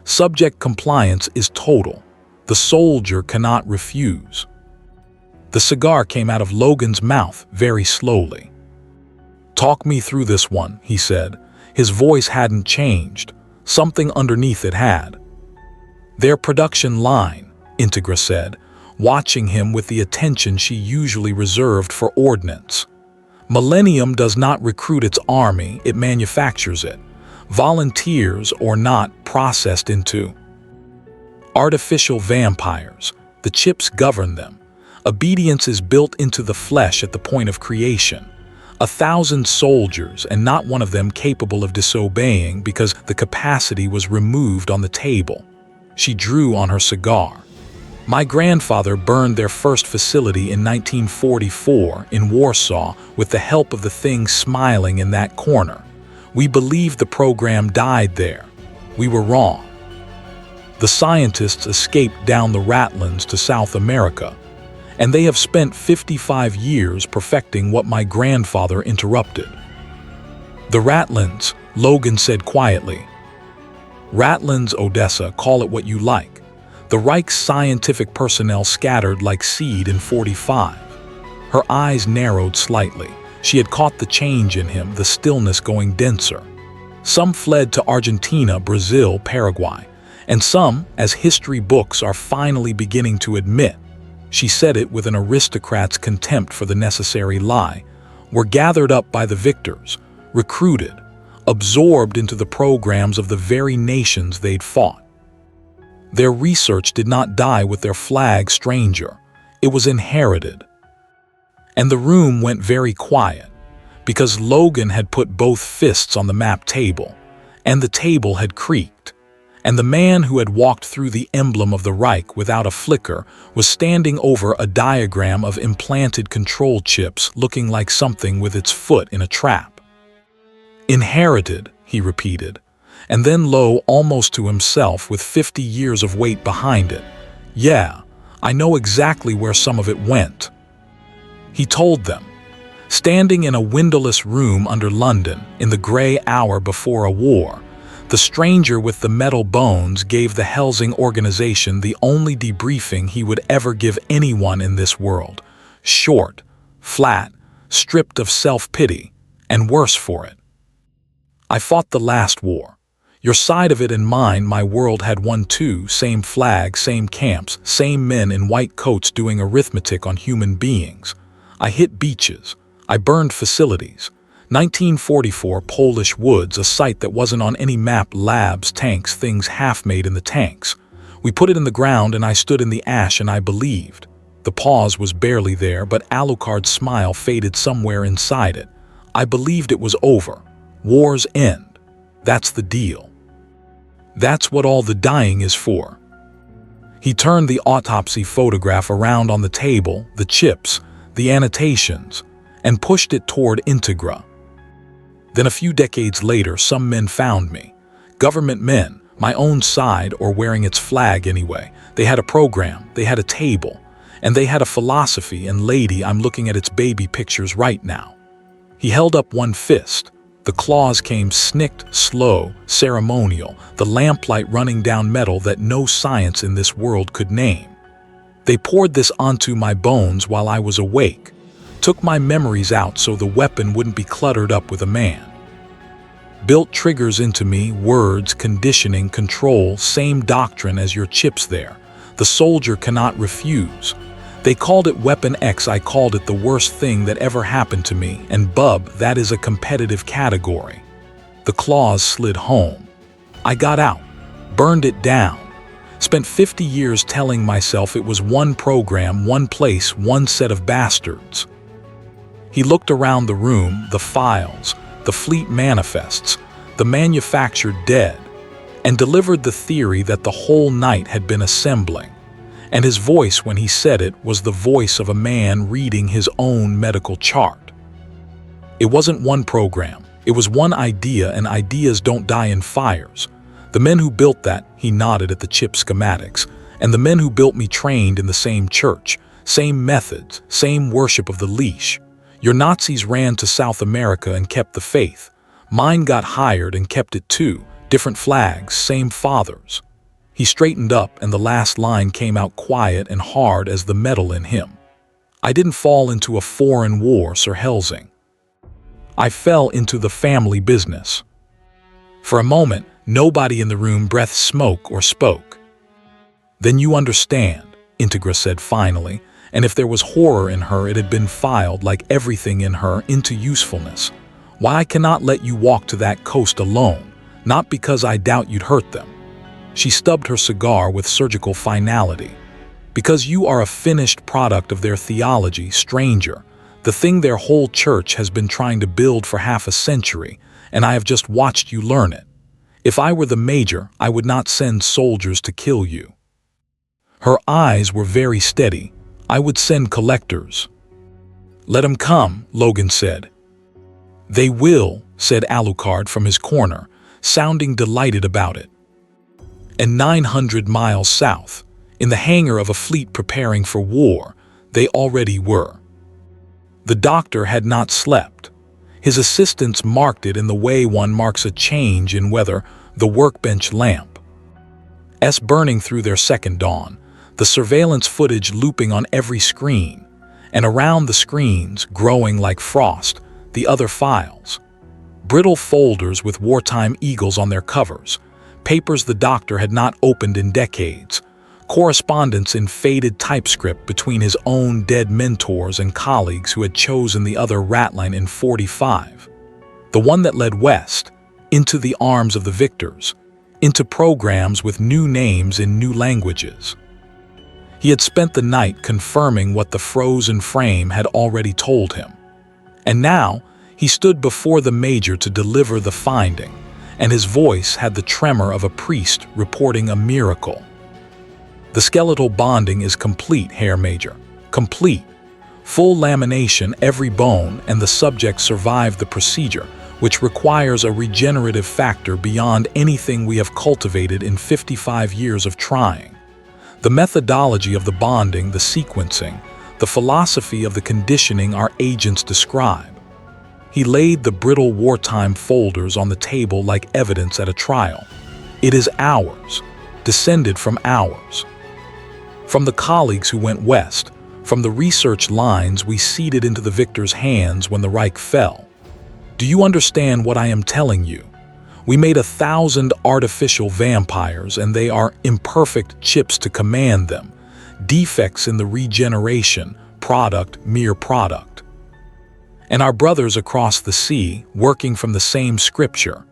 Subject compliance is total. The soldier cannot refuse. The cigar came out of Logan's mouth very slowly. "Talk me through this one," he said. His voice hadn't changed. Something underneath it had. "Their production line," Integra said, watching him with the attention she usually reserved for ordnance. "Millennium does not recruit its army, it manufactures it. Volunteers or not, processed into artificial vampires. The chips govern them. Obedience is built into the flesh at the point of creation. 1,000 soldiers, and not one of them capable of disobeying because the capacity was removed on the table." She drew on her cigar. "My grandfather burned their first facility in 1944 in Warsaw with the help of the thing smiling in that corner. We believed the program died there. We were wrong. The scientists escaped down the Ratlands to South America, and they have spent 55 years perfecting what my grandfather interrupted." "The Ratlands," Logan said quietly. "Ratlands, Odessa, call it what you like. The Reich's scientific personnel scattered like seed in 45. Her eyes narrowed slightly. She had caught the change in him, the stillness going denser. "Some fled to Argentina, Brazil, Paraguay, and some, as history books are finally beginning to admit," she said it with an aristocrat's contempt for the necessary lie, "were gathered up by the victors, recruited, absorbed into the programs of the very nations they'd fought. Their research did not die with their flag, stranger. It was inherited." And the room went very quiet, because Logan had put both fists on the map table, and the table had creaked, and the man who had walked through the emblem of the Reich without a flicker was standing over a diagram of implanted control chips looking like something with its foot in a trap. "Inherited," he repeated, and then low, almost to himself, with 50 years of weight behind it. "Yeah, I know exactly where some of it went." He told them. Standing in a windowless room under London, in the grey hour before a war, the stranger with the metal bones gave the Helsing organization the only debriefing he would ever give anyone in this world. Short, flat, stripped of self-pity, and worse for it. "I fought the last war. Your side of it and mine, my world had won too, same flag, same camps, same men in white coats doing arithmetic on human beings. I hit beaches. I burned facilities. 1944 Polish woods, a site that wasn't on any map, labs, tanks, things half-made in the tanks. We put it in the ground and I stood in the ash and I believed." The pause was barely there, but Alucard's smile faded somewhere inside it. "I believed it was over. War's end. That's the deal. That's what all the dying is for." He turned the autopsy photograph around on the table, the chips, the annotations, and pushed it toward Integra. "Then a few decades later, some men found me. Government men, my own side, or wearing its flag anyway. They had a program, they had a table, and they had a philosophy, and lady, I'm looking at its baby pictures right now." He held up one fist. The claws came snicked, slow, ceremonial, the lamplight running down metal that no science in this world could name. "They poured this onto my bones while I was awake, took my memories out so the weapon wouldn't be cluttered up with a man. Built triggers into me, words, conditioning, control, same doctrine as your chips there. The soldier cannot refuse. They called it Weapon X, I called it the worst thing that ever happened to me, and bub, that is a competitive category." The claws slid home. "I got out, burned it down. Spent 50 years telling myself it was one program, one place, one set of bastards." He looked around the room, the files, the fleet manifests, the manufactured dead. and delivered the theory that the whole night had been assembling. And his voice when he said it was the voice of a man reading his own medical chart. It wasn't one program, it was one idea, and ideas don't die in fires. The men who built that, he nodded at the chip schematics, and the men who built me trained in the same church, same methods, same worship of the leash. Your Nazis ran to South America and kept the faith. Mine got hired and kept it too. Different flags, same fathers. He straightened up, and the last line came out quiet and hard as the metal in him. I didn't fall into a foreign war, Sir Helsing. I fell into the family business. For a moment, nobody in the room breathed smoke or spoke. Then you understand, Integra said finally, and if there was horror in her, it had been filed, like everything in her, into usefulness. Why I cannot let you walk to that coast alone, not because I doubt you'd hurt them. She stubbed her cigar with surgical finality. Because you are a finished product of their theology, stranger, the thing their whole church has been trying to build for half a century, and I have just watched you learn it. If I were the major, I would not send soldiers to kill you. Her eyes were very steady. I would send collectors. Let 'em come, Logan said. They will, said Alucard from his corner, sounding delighted about it. And 900 miles south, in the hangar of a fleet preparing for war, they already were. The doctor had not slept. His assistants marked it in the way one marks a change in weather, the workbench lamp. Burning through their second dawn, the surveillance footage looping on every screen, and around the screens, growing like frost, the other files. Brittle folders with wartime eagles on their covers, papers the doctor had not opened in decades, correspondence in faded typescript between his own dead mentors and colleagues who had chosen the other ratline in 45. The one that led west, into the arms of the victors, into programs with new names in new languages. He had spent the night confirming what the frozen frame had already told him. And now, he stood before the major to deliver the finding, and his voice had the tremor of a priest reporting a miracle. The skeletal bonding is complete, Herr Major. Complete. Full lamination, every bone, and the subject survived the procedure, which requires a regenerative factor beyond anything we have cultivated in 55 years of trying. The methodology of the bonding, the sequencing, the philosophy of the conditioning our agents describe. He laid the brittle wartime folders on the table like evidence at a trial. It is ours, descended from ours. From the colleagues who went west, from the research lines we seeded into the victor's hands when the Reich fell. Do you understand what I am telling you? We made 1,000 artificial vampires, and they are imperfect chips to command them, defects in the regeneration, product, mere product. And our brothers across the sea, working from the same scripture,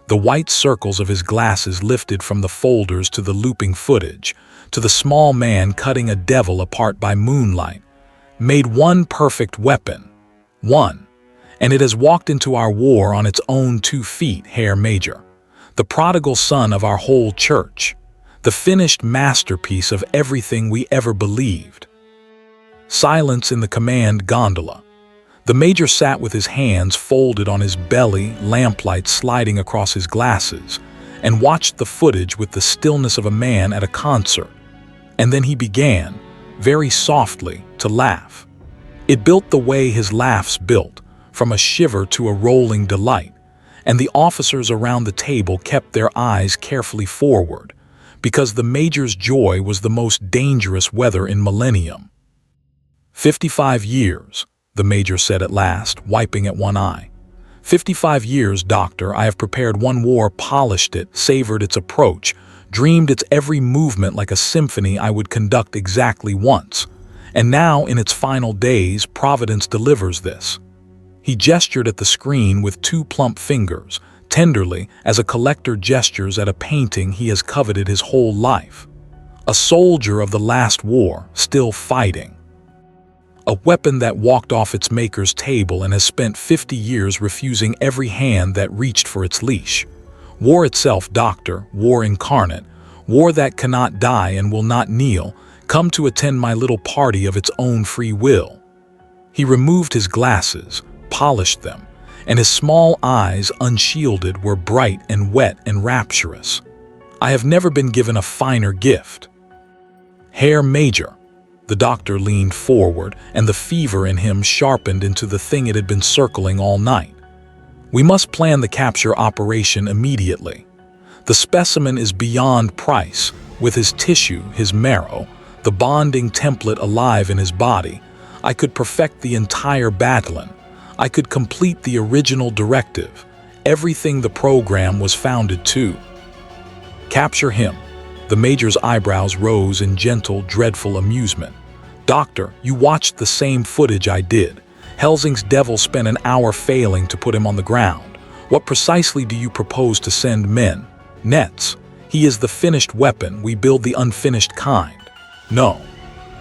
the white circles of his glasses lifted from the folders to the looping footage, to the small man cutting a devil apart by moonlight, made one perfect weapon, one, and it has walked into our war on its own 2 feet, Herr Major, the prodigal son of our whole church, the finished masterpiece of everything we ever believed. Silence in the command gondola. The major sat with his hands folded on his belly, lamplight sliding across his glasses, and watched the footage with the stillness of a man at a concert. And then he began, very softly, to laugh. It built the way his laughs built, from a shiver to a rolling delight, and the officers around the table kept their eyes carefully forward, because the major's joy was the most dangerous weather in millennium. 55 years, the major said at last, wiping at one eye. 55 years, doctor, I have prepared one war, polished it, savored its approach, dreamed its every movement like a symphony I would conduct exactly once. And now, in its final days, Providence delivers this. He gestured at the screen with 2 plump fingers, tenderly, as a collector gestures at a painting he has coveted his whole life. A soldier of the last war, still fighting. A weapon that walked off its maker's table and has spent 50 years refusing every hand that reached for its leash. War itself, Doctor, war incarnate, war that cannot die and will not kneel, come to attend my little party of its own free will." He removed his glasses, polished them, and his small eyes, unshielded, were bright and wet and rapturous. "I have never been given a finer gift." "Herr Major." The doctor leaned forward, and the fever in him sharpened into the thing it had been circling all night. "We must plan the capture operation immediately. The specimen is beyond price, with his tissue, his marrow, the bonding template alive in his body. I could perfect the entire battalion. I could complete the original directive, everything the program was founded to. Capture him." The major's eyebrows rose in gentle, dreadful amusement. "Doctor, you watched the same footage I did. Helsing's devil spent an hour failing to put him on the ground. What precisely do you propose to send men? Nets. He is the finished weapon, we build the unfinished kind. No."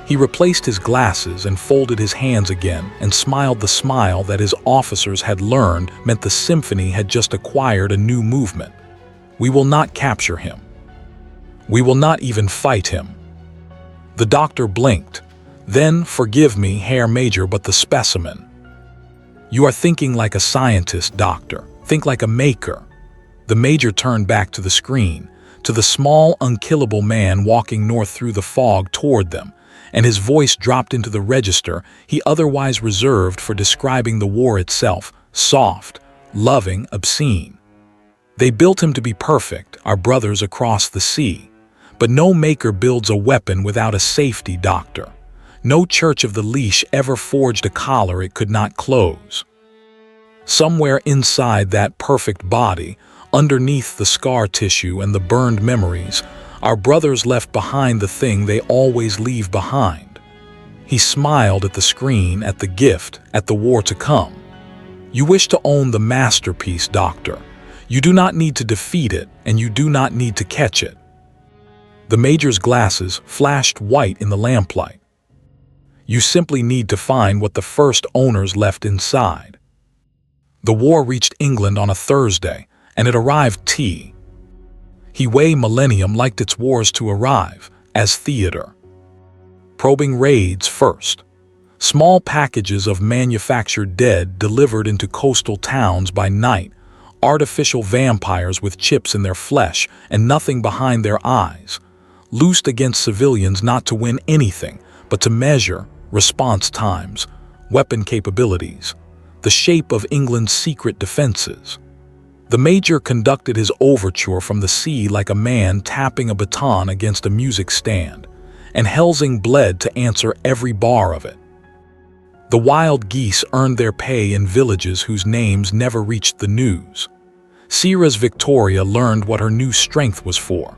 He replaced his glasses and folded his hands again and smiled the smile that his officers had learned meant the symphony had just acquired a new movement. "We will not capture him. We will not even fight him." The doctor blinked. "Then, forgive me, Herr Major, but the specimen." "You are thinking like a scientist, Doctor. Think like a maker." The major turned back to the screen, to the small, unkillable man walking north through the fog toward them, and his voice dropped into the register he otherwise reserved for describing the war itself, soft, loving, obscene. "They built him to be perfect, our brothers across the sea. But no maker builds a weapon without a safety, Doctor. No church of the leash ever forged a collar it could not close. Somewhere inside that perfect body, underneath the scar tissue and the burned memories, our brothers left behind the thing they always leave behind." He smiled at the screen, at the gift, at the war to come. "You wish to own the masterpiece, Doctor. You do not need to defeat it, and you do not need to catch it." The major's glasses flashed white in the lamplight. "You simply need to find what the first owners left inside." The war reached England on a Thursday, and it arrived He Millennium liked its wars to arrive, as theater. Probing raids first. Small packages of manufactured dead delivered into coastal towns by night, artificial vampires with chips in their flesh and nothing behind their eyes, loosed against civilians not to win anything, but to measure response times, weapon capabilities, the shape of England's secret defenses. The major conducted his overture from the sea like a man tapping a baton against a music stand, and Helsing bled to answer every bar of it. The wild geese earned their pay in villages whose names never reached the news. Sierra's Victoria learned what her new strength was for,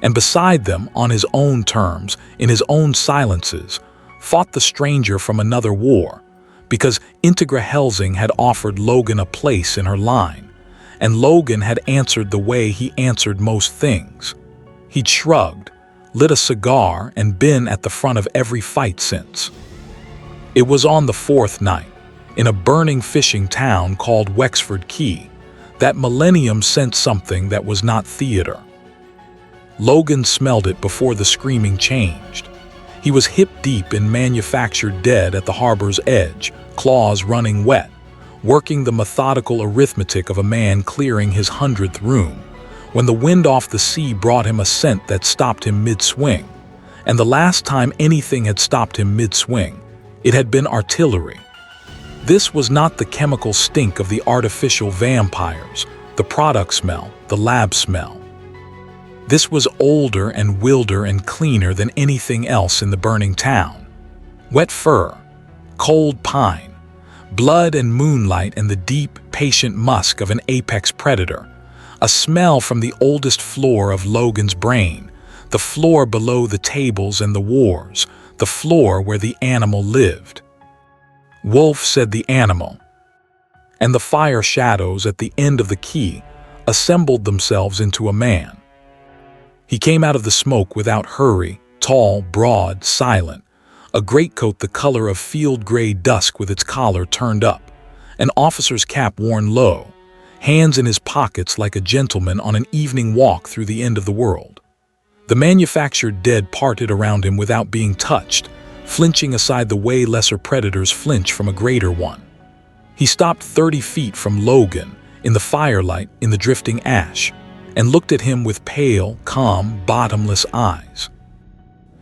and beside them, on his own terms, in his own silences, fought the stranger from another war, because Integra Helsing had offered Logan a place in her line, and Logan had answered the way he answered most things. He'd shrugged, lit a cigar, and been at the front of every fight since. It was on the fourth night, in a burning fishing town called Wexford Quay, that Millennium sent something that was not theater. Logan smelled it before the screaming changed. He was hip-deep in manufactured dead at the harbor's edge, claws running wet, working the methodical arithmetic of a man clearing his 100th room, when the wind off the sea brought him a scent that stopped him mid-swing. And the last time anything had stopped him mid-swing, it had been artillery. This was not the chemical stink of the artificial vampires, the product smell, the lab smell. This was older and wilder and cleaner than anything else in the burning town. Wet fur, cold pine, blood and moonlight and the deep, patient musk of an apex predator. A smell from the oldest floor of Logan's brain, the floor below the tables and the wars, the floor where the animal lived. Wolf, said the animal. And the fire shadows at the end of the quay assembled themselves into a man. He came out of the smoke without hurry, tall, broad, silent, a greatcoat the color of field gray dusk with its collar turned up, an officer's cap worn low, hands in his pockets like a gentleman on an evening walk through the end of the world. The manufactured dead parted around him without being touched, flinching aside the way lesser predators flinch from a greater one. He stopped 30 feet from Logan, in the firelight, in the drifting ash, and looked at him with pale, calm, bottomless eyes.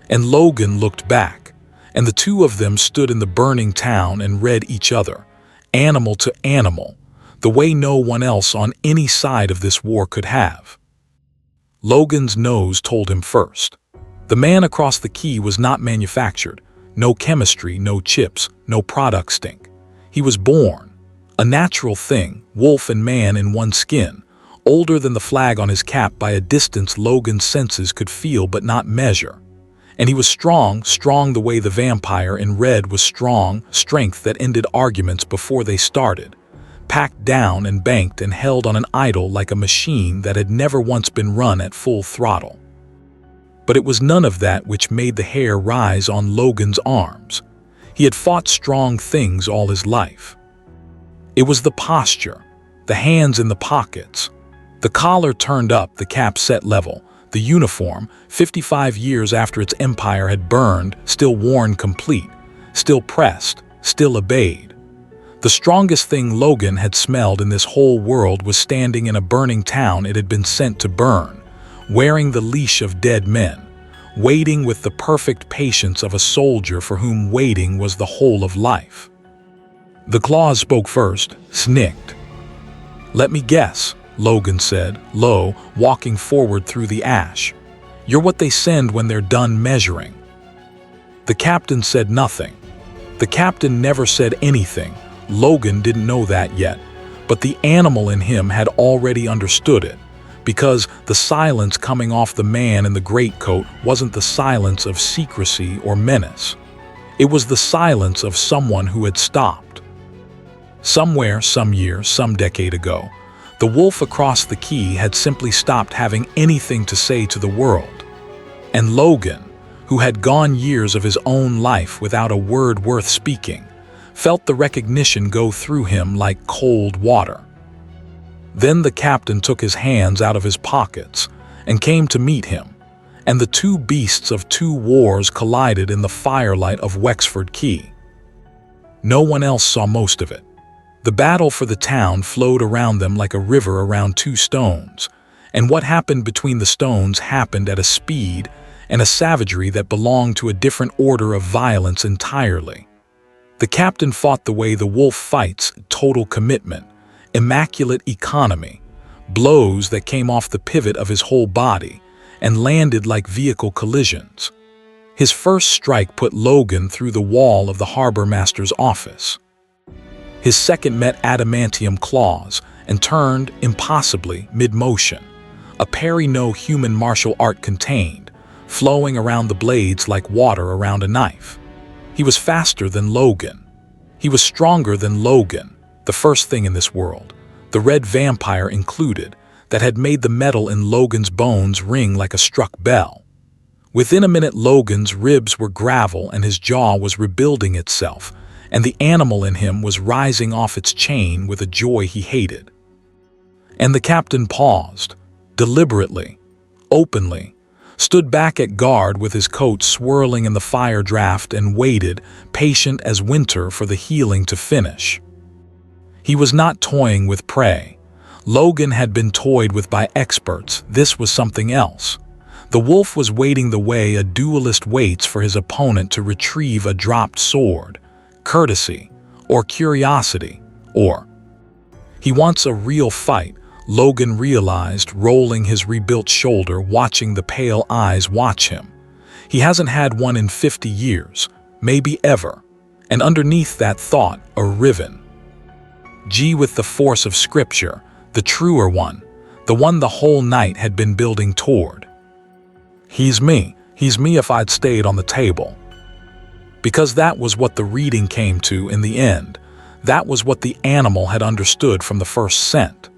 And Logan looked back, and the two of them stood in the burning town and read each other, animal to animal, the way no one else on any side of this war could have. Logan's nose told him first. The man across the quay was not manufactured, no chemistry, no chips, no product stink. He was born, a natural thing, wolf and man in one skin, older than the flag on his cap by a distance Logan's senses could feel but not measure. And he was strong, strong the way the vampire in red was strong, strength that ended arguments before they started, packed down and banked and held on an idle like a machine that had never once been run at full throttle. But it was none of that which made the hair rise on Logan's arms. He had fought strong things all his life. It was the posture, the hands in the pockets, the collar turned up, the cap set level, the uniform, 55 years after its empire had burned, still worn complete, still pressed, still obeyed. The strongest thing Logan had smelled in this whole world was standing in a burning town it had been sent to burn, wearing the leash of dead men, waiting with the perfect patience of a soldier for whom waiting was the whole of life. The claws spoke first, snicked. "Let me guess," Logan said, low, walking forward through the ash. "You're what they send when they're done measuring." The captain said nothing. The captain never said anything. Logan didn't know that yet, but the animal in him had already understood it, because the silence coming off the man in the greatcoat wasn't the silence of secrecy or menace. It was the silence of someone who had stopped. Somewhere, some year, some decade ago, the wolf across the quay had simply stopped having anything to say to the world. And Logan, who had gone years of his own life without a word worth speaking, felt the recognition go through him like cold water. Then the captain took his hands out of his pockets and came to meet him, and the two beasts of two wars collided in the firelight of Wexford Quay. No one else saw most of it. The battle for the town flowed around them like a river around two stones, and what happened between the stones happened at a speed and a savagery that belonged to a different order of violence entirely. The captain fought the way the wolf fights, total commitment, immaculate economy, blows that came off the pivot of his whole body and landed like vehicle collisions. His first strike put Logan through the wall of the harbor master's office. His second met adamantium claws and turned, impossibly, mid-motion, a parry no human martial art contained, flowing around the blades like water around a knife. He was faster than Logan. He was stronger than Logan, the first thing in this world, the red vampire included, that had made the metal in Logan's bones ring like a struck bell. Within a minute Logan's ribs were gravel and his jaw was rebuilding itself, and the animal in him was rising off its chain with a joy he hated. And the captain paused, deliberately, openly, stood back at guard with his coat swirling in the fire draft and waited, patient as winter, for the healing to finish. He was not toying with prey. Logan had been toyed with by experts. This was something else. The wolf was waiting the way a duelist waits for his opponent to retrieve a dropped sword, courtesy, or curiosity, or he wants a real fight, Logan realized, rolling his rebuilt shoulder, watching the pale eyes watch him. He hasn't had one in 50 years, maybe ever, and underneath that thought, a riven. G with the force of scripture, the truer one, the one the whole night had been building toward. He's me if I'd stayed on the table. Because that was what the reading came to in the end. That was what the animal had understood from the first scent.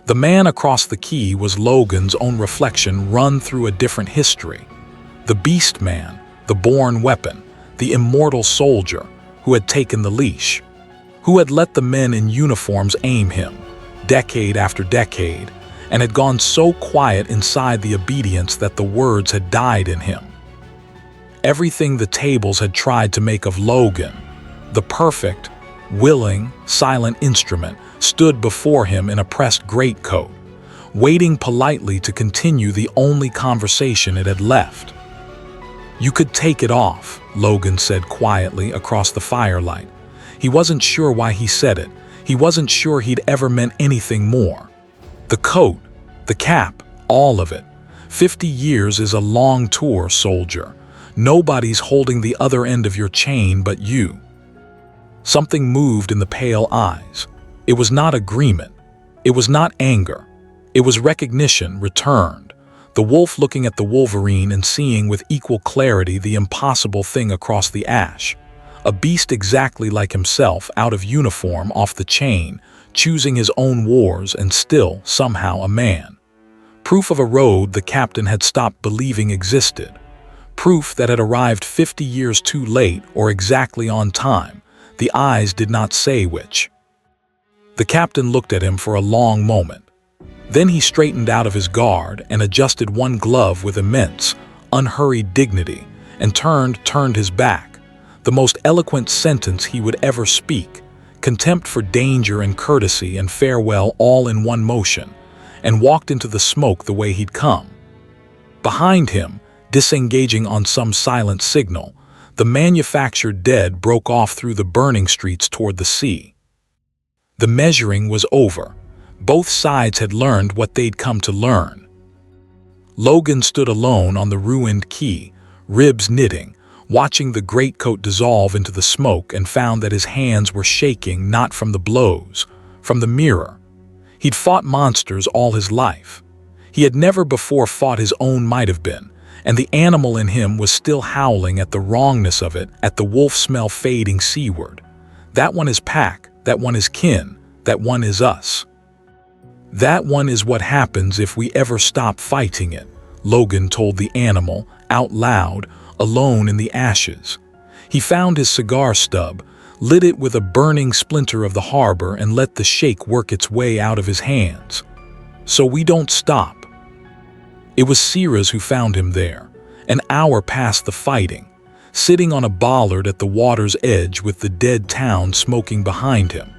The man across the quay was Logan's own reflection run through a different history. The beast man, the born weapon, the immortal soldier who had taken the leash, who had let the men in uniforms aim him, decade after decade, and had gone so quiet inside the obedience that the words had died in him. Everything the tables had tried to make of Logan, the perfect, willing, silent instrument, stood before him in a pressed greatcoat, waiting politely to continue the only conversation it had left. "You could take it off," Logan said quietly across the firelight. He wasn't sure why he said it. He wasn't sure he'd ever meant anything more. "The coat, the cap, all of it. 50 years is a long tour, soldier. Nobody's holding the other end of your chain but you." Something moved in the pale eyes. It was not agreement. It was not anger. It was recognition returned. The wolf looking at the Wolverine and seeing with equal clarity the impossible thing across the ash. A beast exactly like himself, out of uniform, off the chain, choosing his own wars and still, somehow, a man. Proof of a road the captain had stopped believing existed. Proof that had arrived 50 years too late or exactly on time. The eyes did not say which. The captain looked at him for a long moment. Then he straightened out of his guard and adjusted one glove with immense, unhurried dignity and turned his back. The most eloquent sentence he would ever speak, contempt for danger and courtesy and farewell all in one motion, and walked into the smoke the way he'd come. Behind him, disengaging on some silent signal, the manufactured dead broke off through the burning streets toward the sea. The measuring was over. Both sides had learned what they'd come to learn. Logan stood alone on the ruined quay, ribs knitting, watching the greatcoat dissolve into the smoke, and found that his hands were shaking not from the blows, from the mirror. He'd fought monsters all his life. He had never before fought his own might have been, and the animal in him was still howling at the wrongness of it, at the wolf smell fading seaward. That one is pack, that one is kin, that one is us. That one is what happens if we ever stop fighting it, Logan told the animal, out loud, alone in the ashes. He found his cigar stub, lit it with a burning splinter of the harbor, and let the shake work its way out of his hands. "So we don't stop." It was Sierras who found him there, an hour past the fighting, sitting on a bollard at the water's edge with the dead town smoking behind him.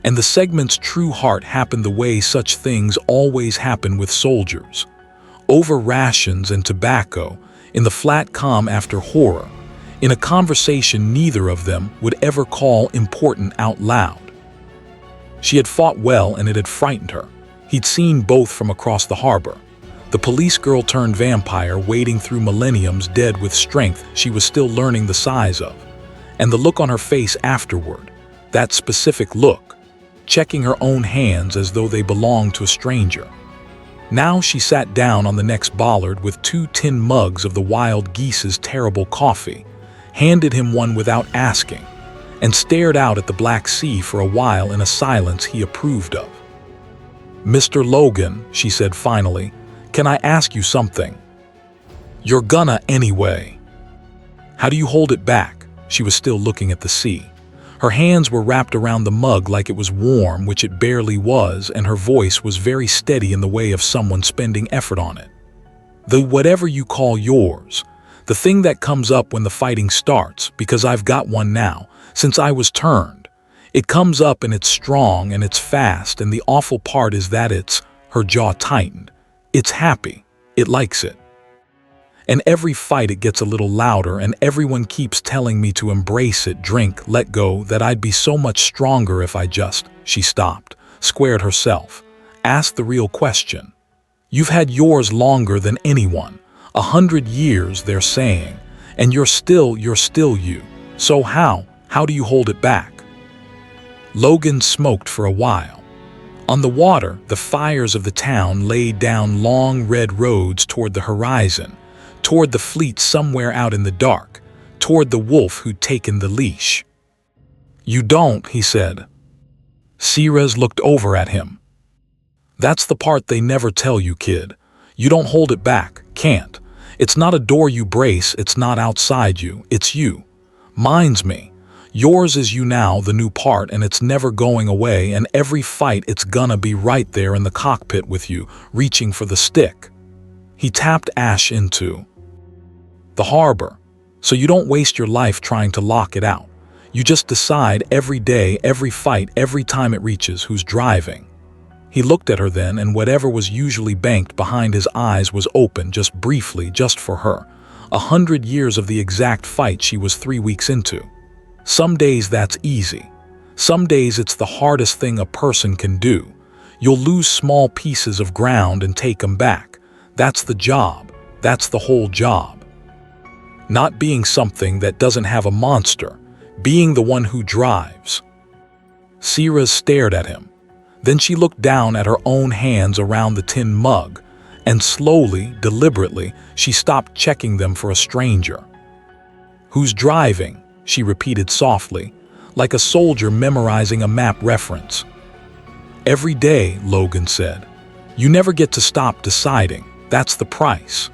And the segment's true heart happened the way such things always happen with soldiers. Over rations and tobacco, in the flat calm after horror, in a conversation neither of them would ever call important out loud. She had fought well and it had frightened her. He'd seen both from across the harbor. The police girl turned vampire wading through millenniums, dead with strength she was still learning the size of. And the look on her face afterward, that specific look, checking her own hands as though they belonged to a stranger. Now she sat down on the next bollard with 2 tin mugs of the wild geese's terrible coffee, handed him one without asking, and stared out at the Black Sea for a while in a silence he approved of. "Mr. Logan," she said finally, "can I ask you something?" "You're gonna anyway." "How do you hold it back?" She was still looking at the sea. Her hands were wrapped around the mug like it was warm, which it barely was, and her voice was very steady in the way of someone spending effort on it. "The whatever you call yours, the thing that comes up when the fighting starts, because I've got one now, since I was turned. It comes up and it's strong and it's fast, and the awful part is that it's," her jaw tightened, "it's happy, it likes it. And every fight it gets a little louder, and everyone keeps telling me to embrace it, drink, let go, that I'd be so much stronger if I just," she stopped, squared herself, "asked the real question. You've had yours longer than anyone, 100 years they're saying, and you're still you. So how do you hold it back?" Logan smoked for a while. On the water, the fires of the town laid down long red roads toward the horizon, toward the fleet somewhere out in the dark, toward the wolf who'd taken the leash. "You don't," he said. Sierras looked over at him. "That's the part they never tell you, kid. You don't hold it back, can't. It's not a door you brace, it's not outside you, it's you. Mine's me. Yours is you now, the new part, and it's never going away, and every fight it's gonna be right there in the cockpit with you, reaching for the stick. He tapped Ash into the harbor, so you don't waste your life trying to lock it out. You just decide every day, every fight, every time it reaches, who's driving. He looked at her then, and whatever was usually banked behind his eyes was open, just briefly, just for her. 100 years of the exact fight she was 3 weeks into. Some days that's easy. Some days it's the hardest thing a person can do. You'll lose small pieces of ground and take them back. That's the job. That's the whole job. Not being something that doesn't have a monster, being the one who drives. Sierra stared at him. Then she looked down at her own hands around the tin mug, and slowly, deliberately, she stopped checking them for a stranger. "Who's driving?" she repeated softly, like a soldier memorizing a map reference. "Every day," Logan said. "You never get to stop deciding. That's the price."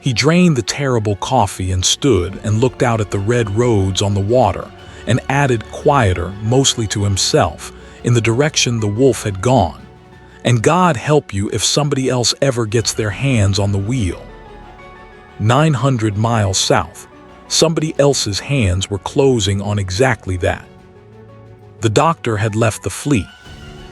He drained the terrible coffee and stood and looked out at the red roads on the water and added quieter, mostly to himself, in the direction the wolf had gone. "And God help you if somebody else ever gets their hands on the wheel." 900 miles south, somebody else's hands were closing on exactly that. The doctor had left the fleet.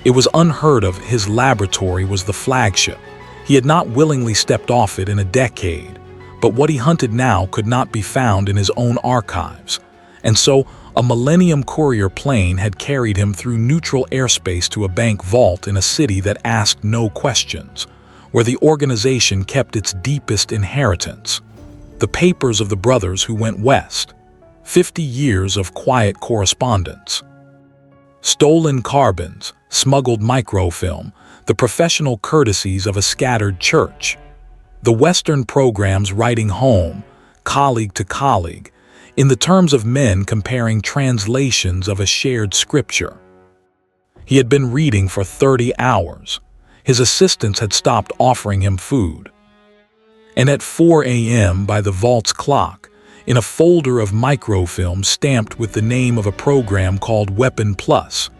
It was unheard of. His laboratory was the flagship. He had not willingly stepped off it in a decade, but what he hunted now could not be found in his own archives. And so, a Millennium Courier plane had carried him through neutral airspace to a bank vault in a city that asked no questions, where the organization kept its deepest inheritance. The papers of the brothers who went west. 50 years of quiet correspondence. Stolen carbons, smuggled microfilm, the professional courtesies of a scattered church. The Western programs writing home, colleague to colleague, in the terms of men comparing translations of a shared scripture. He had been reading for 30 hours. His assistants had stopped offering him food. And at 4 a.m. by the vault's clock, in a folder of microfilm stamped with the name of a program called Weapon Plus,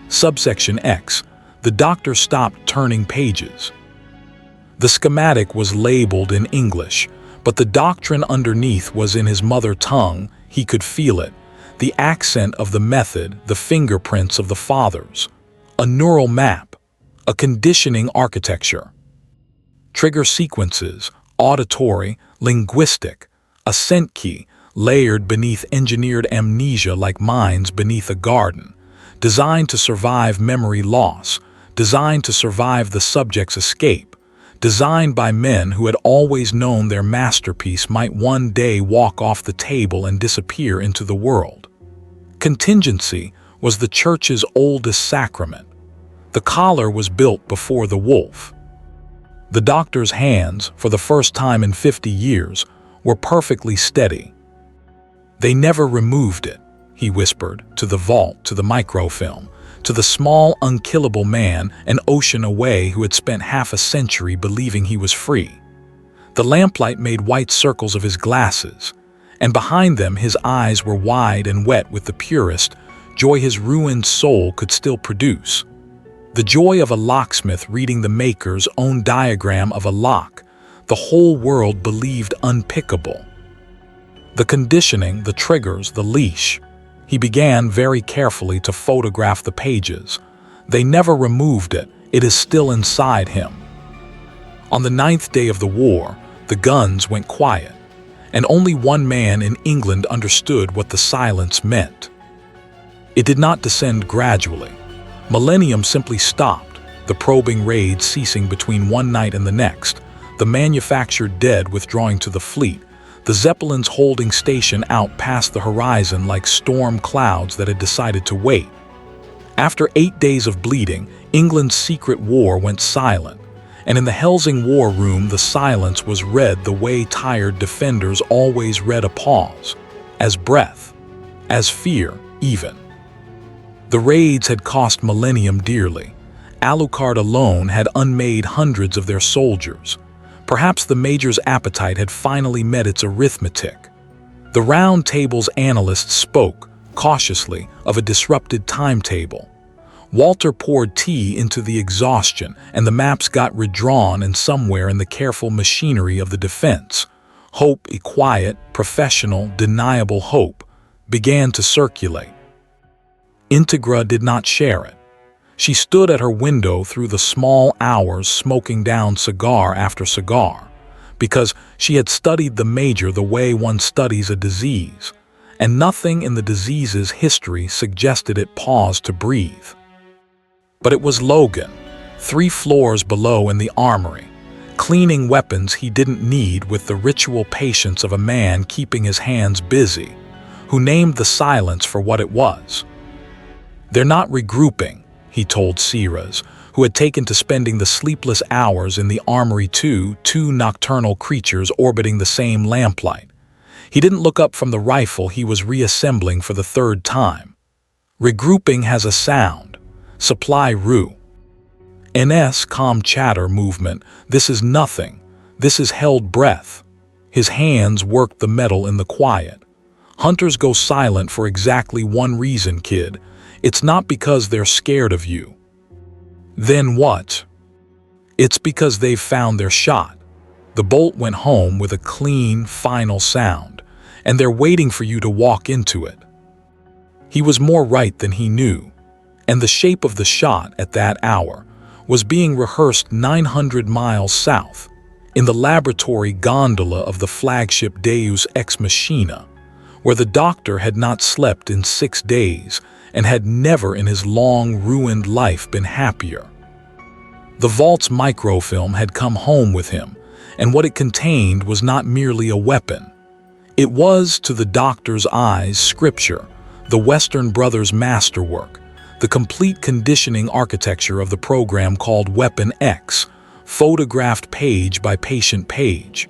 subsection X, the doctor stopped turning pages. The schematic was labeled in English, but the doctrine underneath was in his mother tongue. He could feel it, the accent of the method, the fingerprints of the fathers. A neural map, a conditioning architecture. Trigger sequences, auditory, linguistic, a scent key, layered beneath engineered amnesia like mines beneath a garden, designed to survive memory loss, designed to survive the subject's escape, designed by men who had always known their masterpiece might one day walk off the table and disappear into the world. Contingency was the church's oldest sacrament. The collar was built before the wolf. The doctor's hands, for the first time in 50 years, were perfectly steady. "They never removed it," he whispered, to the vault, to the microfilm, to the small, unkillable man an ocean away who had spent half a century believing he was free. The lamplight made white circles of his glasses, and behind them his eyes were wide and wet with the purest joy his ruined soul could still produce. The joy of a locksmith reading the maker's own diagram of a lock, the whole world believed unpickable. The conditioning, the triggers, the leash. He began very carefully to photograph the pages. They never removed it. It is still inside him. On the 9th day of the war, the guns went quiet, and only one man in England understood what the silence meant. It did not descend gradually. Millennium simply stopped, the probing raids ceasing between one night and the next, the manufactured dead withdrawing to the fleet, the Zeppelins holding station out past the horizon like storm clouds that had decided to wait. After 8 days of bleeding, England's secret war went silent, and in the Helsing war room the silence was read the way tired defenders always read a pause, as breath, as fear even. The raids had cost Millennium dearly. Alucard alone had unmade hundreds of their soldiers. Perhaps the Major's appetite had finally met its arithmetic. The Round Table's analysts spoke, cautiously, of a disrupted timetable. Walter poured tea into the exhaustion, and the maps got redrawn, and somewhere in the careful machinery of the defense, hope, a quiet, professional, deniable hope, began to circulate. Integra did not share it. She stood at her window through the small hours smoking down cigar after cigar, because she had studied the major the way one studies a disease, and nothing in the disease's history suggested it paused to breathe. But it was Logan, 3 floors below in the armory, cleaning weapons he didn't need with the ritual patience of a man keeping his hands busy, who named the silence for what it was. "They're not regrouping," he told Siras, who had taken to spending the sleepless hours in the armory two nocturnal creatures orbiting the same lamplight. He didn't look up from the rifle he was reassembling for the 3rd time. "Regrouping has a sound. Supply Rue. NS calm chatter movement. This is nothing. This is held breath." His hands worked the metal in the quiet. "Hunters go silent for exactly one reason, kid. It's not because they're scared of you." "Then what?" "It's because they've found their shot. The bolt went home with a clean, final sound, and they're waiting for you to walk into it." He was more right than he knew, and the shape of the shot at that hour was being rehearsed 900 miles south, in the laboratory gondola of the flagship Deus Ex Machina, where the doctor had not slept in 6 days and had never in his long, ruined life been happier. The vault's microfilm had come home with him, and what it contained was not merely a weapon. It was, to the doctor's eyes, scripture, the Western Brothers' masterwork, the complete conditioning architecture of the program called Weapon X, photographed page by patient page.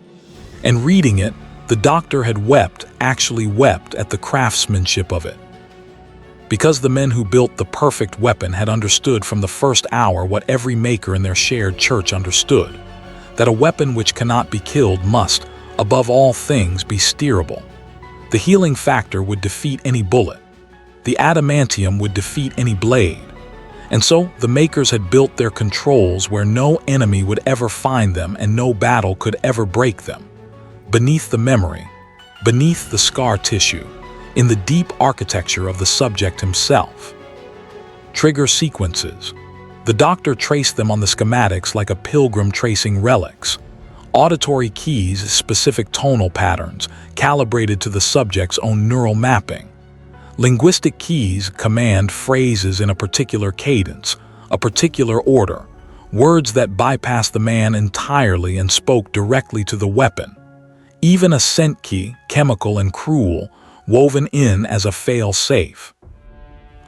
And reading it, the doctor had wept, actually wept, at the craftsmanship of it. Because the men who built the perfect weapon had understood from the first hour what every maker in their shared church understood, that a weapon which cannot be killed must, above all things, be steerable. The healing factor would defeat any bullet. The adamantium would defeat any blade. And so the makers had built their controls where no enemy would ever find them and no battle could ever break them. Beneath the memory, beneath the scar tissue, in the deep architecture of the subject himself. Trigger sequences. The doctor traced them on the schematics like a pilgrim tracing relics. Auditory keys, specific tonal patterns, calibrated to the subject's own neural mapping. Linguistic keys command phrases in a particular cadence, a particular order, words that bypass the man entirely and spoke directly to the weapon. Even a scent key, chemical and cruel, woven in as a fail-safe.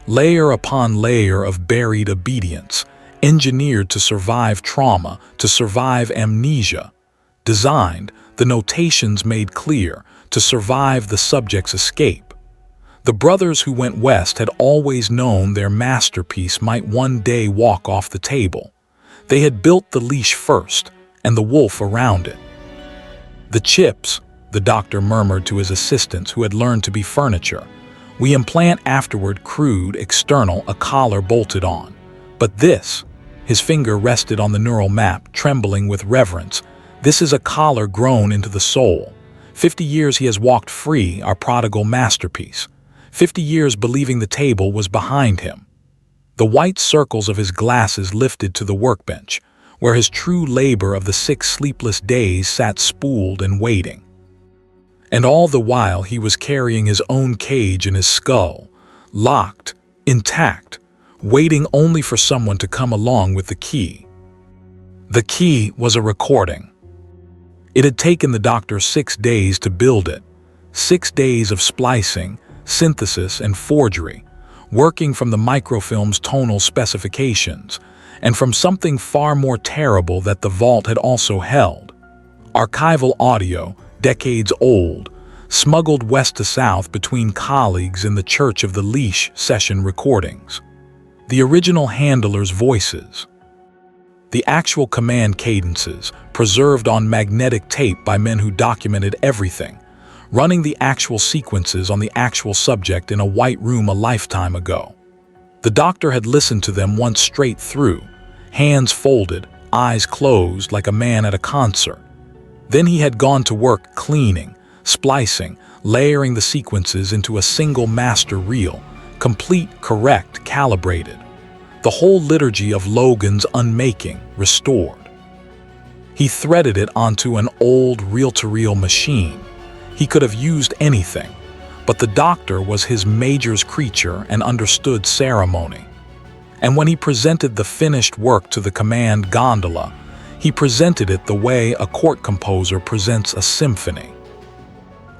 Layer upon layer of buried obedience, engineered to survive trauma, to survive amnesia. Designed, the notations made clear, to survive the subject's escape. The brothers who went west had always known their masterpiece might one day walk off the table. They had built the leash first, and the wolf around it. "The chips," the doctor murmured to his assistants who had learned to be furniture. "We implant afterward, crude, external, a collar bolted on. But this," his finger rested on the neural map, trembling with reverence, "this is a collar grown into the soul. 50 years he has walked free, our prodigal masterpiece. 50 years believing the table was behind him." The white circles of his glasses lifted to the workbench, where his true labor of the 6 sleepless days sat spooled and waiting. And all the while he was carrying his own cage in his skull, locked, intact, waiting only for someone to come along with the key. The key was a recording. It had taken the doctor 6 days to build it, 6 days of splicing, synthesis, and forgery, working from the microfilm's tonal specifications, and from something far more terrible that the vault had also held. Archival audio, decades old, smuggled west to south between colleagues in the Church of the Leash session recordings. The original handlers' voices. The actual command cadences, preserved on magnetic tape by men who documented everything, running the actual sequences on the actual subject in a white room a lifetime ago. The doctor had listened to them once straight through, hands folded, eyes closed like a man at a concert. Then he had gone to work cleaning, splicing, layering the sequences into a single master reel, complete, correct, calibrated. The whole liturgy of Logan's unmaking, restored. He threaded it onto an old reel-to-reel machine. He could have used anything, but the doctor was his major's creature and understood ceremony. And when he presented the finished work to the command gondola, he presented it the way a court composer presents a symphony.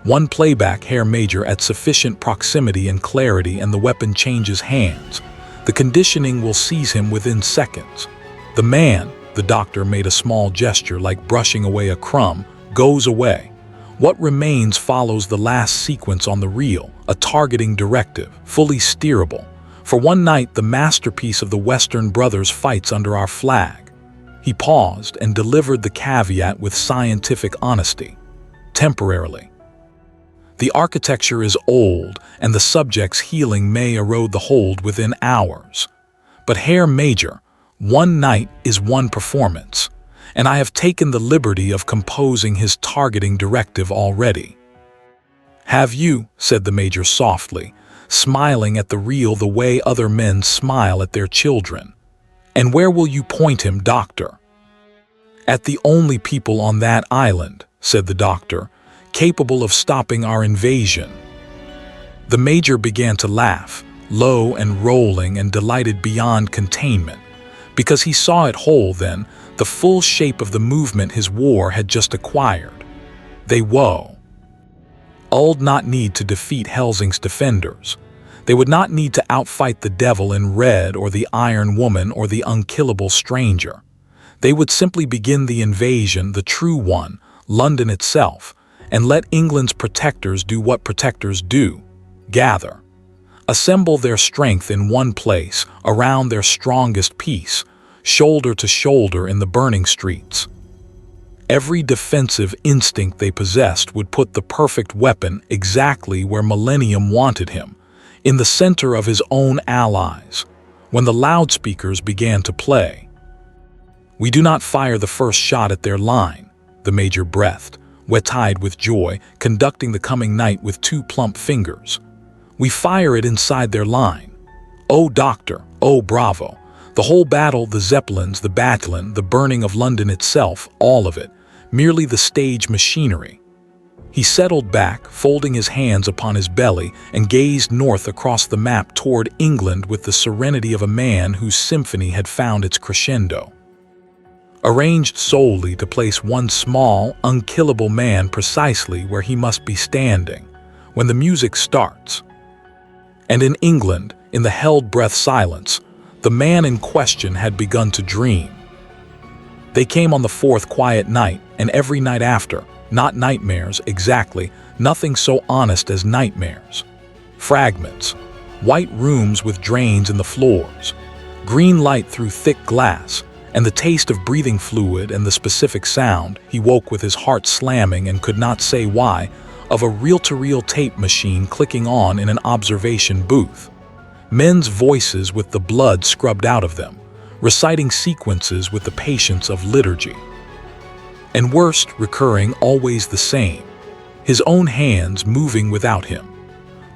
One playback, Herr Major, at sufficient proximity and clarity, and the weapon changes hands. The conditioning will seize him within seconds. The man, the doctor made a small gesture like brushing away a crumb, goes away. What remains follows the last sequence on the reel, a targeting directive, fully steerable. For one night, the masterpiece of the Western brothers fights under our flag. He paused and delivered the caveat with scientific honesty. Temporarily. The architecture is old, and the subject's healing may erode the hold within hours. But Herr Major, one night is one performance, and I have taken the liberty of composing his targeting directive already. Have you, said the Major softly, smiling at the reel the way other men smile at their children. And where will you point him, doctor? At the only people on that island, said the doctor, capable of stopping our invasion. The Major began to laugh, low and rolling and delighted beyond containment, because he saw it whole then, the full shape of the movement his war had just acquired. They would not need to defeat Helsing's defenders. They would not need to outfight the devil in red or the Iron Woman or the unkillable stranger. They would simply begin the invasion, the true one, London itself, and let England's protectors do what protectors do, gather. Assemble their strength in one place, around their strongest piece, shoulder to shoulder in the burning streets. Every defensive instinct they possessed would put the perfect weapon exactly where Millennium wanted him, in the center of his own allies, when the loudspeakers began to play. We do not fire the first shot at their line, the Major breathed, wet-eyed with joy, conducting the coming night with two plump fingers. We fire it inside their line. Oh, doctor, oh, bravo. The whole battle, the Zeppelins, the battalion, the burning of London itself, all of it, merely the stage machinery. He settled back, folding his hands upon his belly, and gazed north across the map toward England with the serenity of a man whose symphony had found its crescendo. Arranged solely to place one small, unkillable man precisely where he must be standing, when the music starts. And in England, in the held-breath silence, the man in question had begun to dream. They came on the fourth quiet night, and every night after, not nightmares exactly, nothing so honest as nightmares. Fragments, white rooms with drains in the floors, green light through thick glass, and the taste of breathing fluid and the specific sound, he woke with his heart slamming and could not say why, of a reel-to-reel tape machine clicking on in an observation booth. Men's voices with the blood scrubbed out of them, reciting sequences with the patience of liturgy. And worst, recurring, always the same, his own hands moving without him,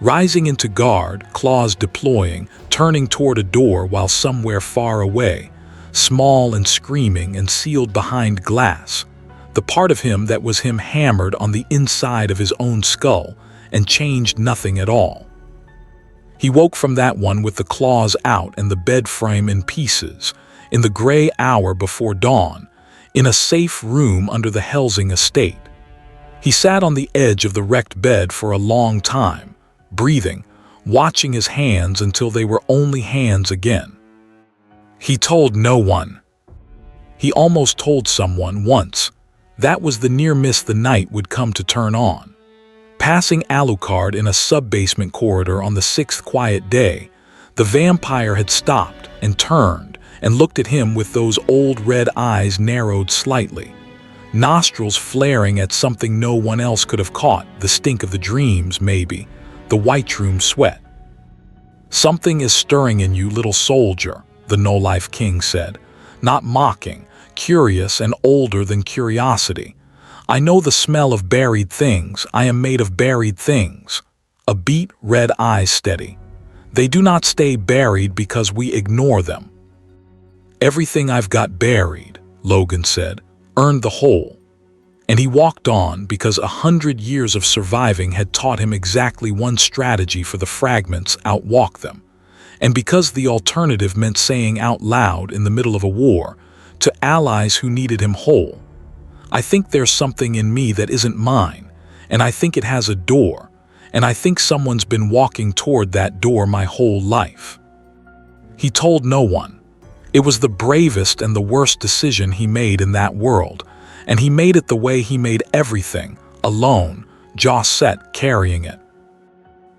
rising into guard, claws deploying, turning toward a door while somewhere far away, small and screaming and sealed behind glass, the part of him that was him hammered on the inside of his own skull and changed nothing at all. He woke from that one with the claws out and the bed frame in pieces, in the gray hour before dawn, in a safe room under the Helsing estate. He sat on the edge of the wrecked bed for a long time, breathing, watching his hands until they were only hands again. He told no one. He almost told someone once. That was the near miss the night would come to turn on. Passing Alucard in a sub-basement corridor on the sixth quiet day, the vampire had stopped and turned and looked at him with those old red eyes narrowed slightly. nostrils flaring at something no one else could have caught, the stink of the dreams, maybe, the white room sweat. "Something is stirring in you, little soldier," the no-life king said, not mocking, curious and older than curiosity. "I know the smell of buried things. I am made of buried things." A beat, red eyes steady. "They do not stay buried because we ignore them." "Everything I've got buried," Logan said, "earned the whole." And he walked on because 100 years of surviving had taught him exactly one strategy for the fragments: outwalk them. And because the alternative meant saying out loud in the middle of a war, to allies who needed him whole, "I think there's something in me that isn't mine, and I think it has a door, and I think someone's been walking toward that door my whole life." He told no one. It was the bravest and the worst decision he made in that world, and he made it the way he made everything, alone, jaw set, carrying it.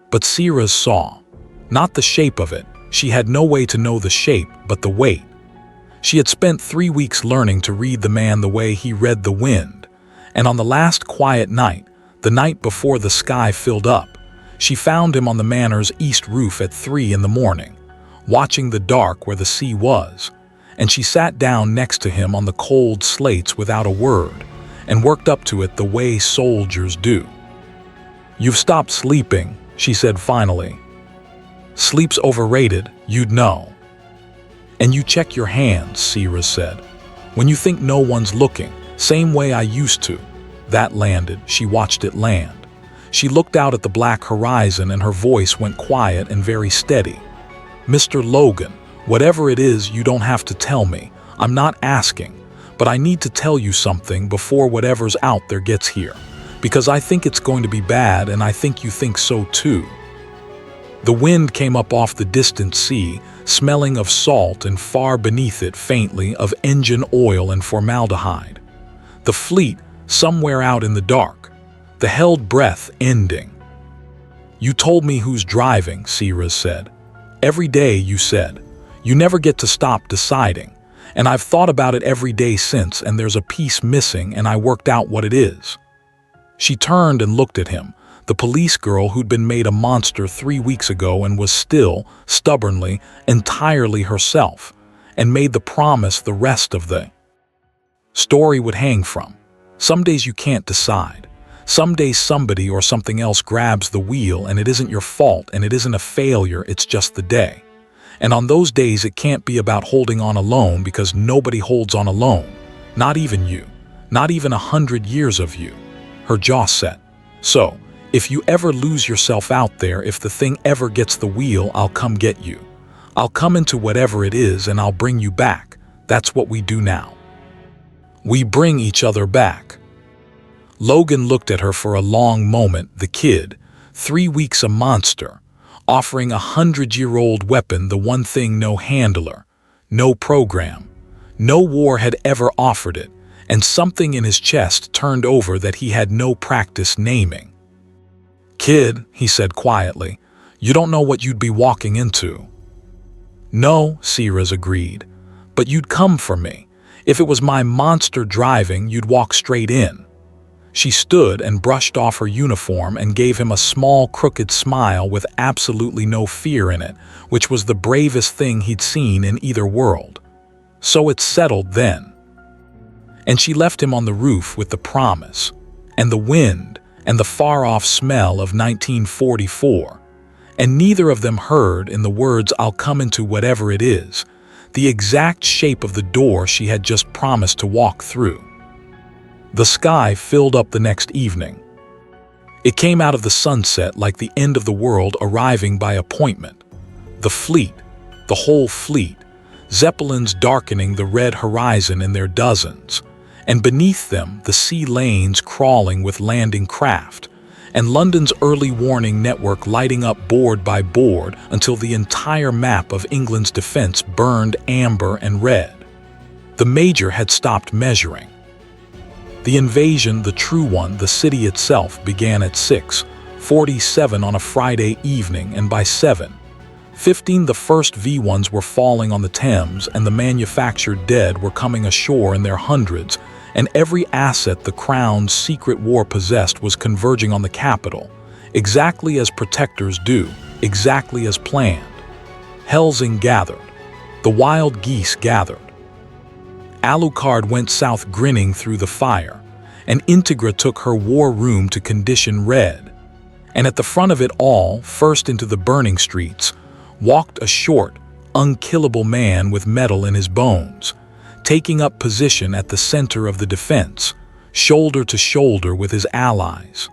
But Sirez saw. Not the shape of it. She had no way to know the shape, but the weight. She had spent 3 weeks learning to read the man the way he read the wind, and on the last quiet night, the night before the sky filled up, she found him on the manor's east roof at 3 in the morning, watching the dark where the sea was, and she sat down next to him on the cold slates without a word, and worked up to it the way soldiers do. "You've stopped sleeping," she said finally. "Sleep's overrated, you'd know." "And you check your hands," Sirez said. "When you think no one's looking, same way I used to." That landed. She watched it land. She looked out at the black horizon and her voice went quiet and very steady. "Mr. Logan, whatever it is, you don't have to tell me. I'm not asking, but I need to tell you something before whatever's out there gets here, because I think it's going to be bad and I think you think so too." The wind came up off the distant sea, smelling of salt, and far beneath it, faintly, of engine oil and formaldehyde. The fleet, somewhere out in the dark, the held breath ending. "You told me who's driving," Sirez said. "Every day, you said. You never get to stop deciding. And I've thought about it every day since, and there's a piece missing, and I worked out what it is." She turned and looked at him, the police girl who'd been made a monster 3 weeks ago and was still, stubbornly, entirely herself, and made the promise the rest of the story would hang from. Some days you can't decide. Some days somebody or something else grabs the wheel and it isn't your fault and it isn't a failure, it's just the day. And on those days it can't be about holding on alone, because nobody holds on alone. Not even you. Not even 100 years of you. Her jaw set. "So, if you ever lose yourself out there, if the thing ever gets the wheel, I'll come get you. I'll come into whatever it is and I'll bring you back. That's what we do now. We bring each other back." Logan looked at her for a long moment, the kid, 3 weeks a monster, offering a 100-year-old weapon, the one thing no handler, no program, no war had ever offered it, and something in his chest turned over that he had no practice naming. "Kid," he said quietly, "you don't know what you'd be walking into." "No," Sirez agreed, "but you'd come for me. If it was my monster driving, you'd walk straight in." She stood and brushed off her uniform and gave him a small, crooked smile with absolutely no fear in it, which was the bravest thing he'd seen in either world. "So it's settled then." And she left him on the roof with the promise, and the wind, and the far-off smell of 1944. And neither of them heard, in the words "I'll come into whatever it is," the exact shape of the door she had just promised to walk through. The sky filled up the next evening. It came out of the sunset like the end of the world arriving by appointment. The fleet, the whole fleet, zeppelins darkening the red horizon in their dozens, and beneath them the sea lanes crawling with landing craft, and London's early warning network lighting up board by board until the entire map of England's defense burned amber and red. The Major had stopped measuring. The invasion, the true one, the city itself, began at 6:47 on a Friday evening, and by 7:15 the first V1s were falling on the Thames, and the manufactured dead were coming ashore in their hundreds, and every asset the Crown's secret war possessed was converging on the capital, exactly as protectors do, exactly as planned. Helsing gathered. The wild geese gathered. Alucard went south grinning through the fire, and Integra took her war room to condition red. And at the front of it all, first into the burning streets, walked a short, unkillable man with metal in his bones, taking up position at the center of the defense, shoulder to shoulder with his allies.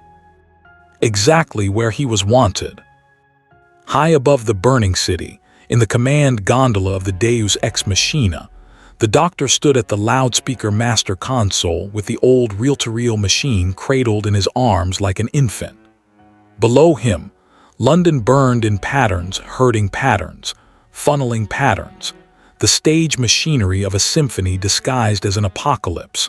Exactly where he was wanted. High above the burning city, in the command gondola of the Deus Ex Machina, the doctor stood at the loudspeaker master console with the old reel-to-reel machine cradled in his arms like an infant. Below him, London burned in patterns, herding patterns, funneling patterns, the stage machinery of a symphony disguised as an apocalypse.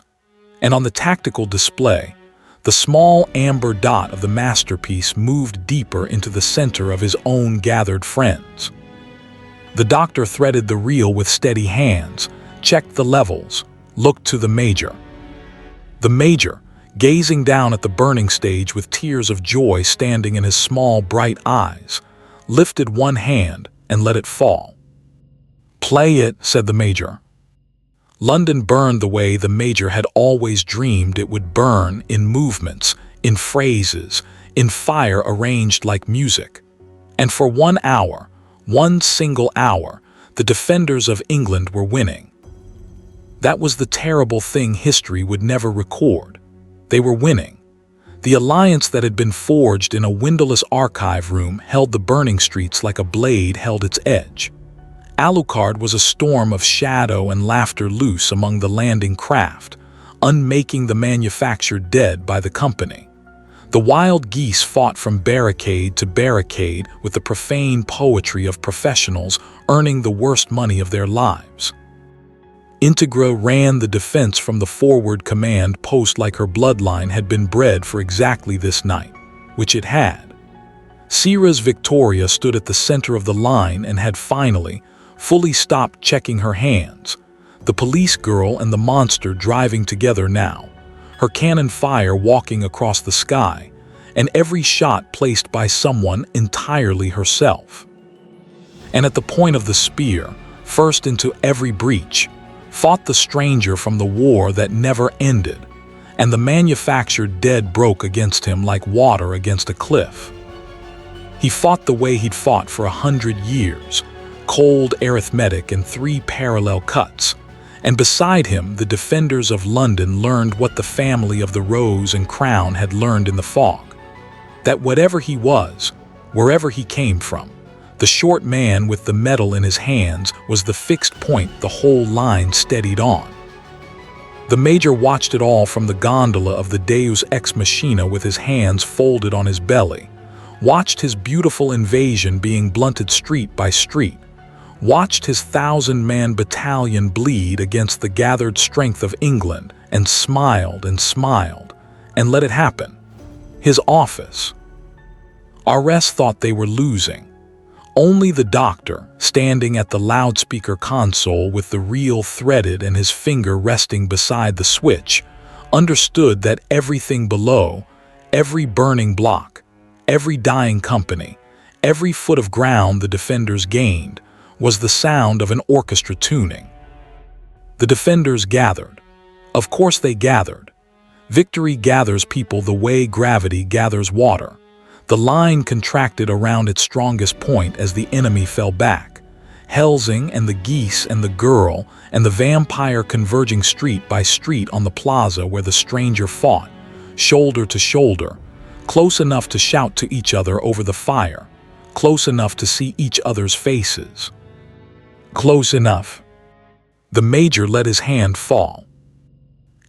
And on the tactical display, the small amber dot of the masterpiece moved deeper into the center of his own gathered friends. The doctor threaded the reel with steady hands, checked the levels, looked to the major. The major, gazing down at the burning stage with tears of joy standing in his small, bright eyes, lifted one hand and let it fall. "Play it," said the major. London burned the way the major had always dreamed it would burn, in movements, in phrases, in fire arranged like music. And for 1 hour, one single hour, the defenders of England were winning. That was the terrible thing history would never record. They were winning. The alliance that had been forged in a windowless archive room held the burning streets like a blade held its edge. Alucard was a storm of shadow and laughter loose among the landing craft, unmaking the manufactured dead by the company. The wild geese fought from barricade to barricade with the profane poetry of professionals earning the worst money of their lives. Integra ran the defense from the forward command post like her bloodline had been bred for exactly this night, which it had. Sierra's Victoria stood at the center of the line and had finally, fully stopped checking her hands, the police girl and the monster driving together now, her cannon fire walking across the sky, and every shot placed by someone entirely herself. And at the point of the spear, first into every breach, fought the stranger from the war that never ended, and the manufactured dead broke against him like water against a cliff. He fought the way he'd fought for 100 years, cold arithmetic and 3 parallel cuts, and beside him the defenders of London learned what the family of the Rose and Crown had learned in the fog, that whatever he was, wherever he came from, the short man with the metal in his hands was the fixed point the whole line steadied on. The major watched it all from the gondola of the Deus Ex Machina with his hands folded on his belly, watched his beautiful invasion being blunted street by street, watched his 1,000-man battalion bleed against the gathered strength of England, and smiled, and let it happen. His office. Arrest thought they were losing. Only the doctor, standing at the loudspeaker console with the reel threaded and his finger resting beside the switch, understood that everything below, every burning block, every dying company, every foot of ground the defenders gained, was the sound of an orchestra tuning. The defenders gathered. Of course they gathered. Victory gathers people the way gravity gathers water. The line contracted around its strongest point as the enemy fell back. Helsing and the geese and the girl and the vampire converging street by street on the plaza where the stranger fought, shoulder to shoulder, close enough to shout to each other over the fire, close enough to see each other's faces. Close enough. The major let his hand fall.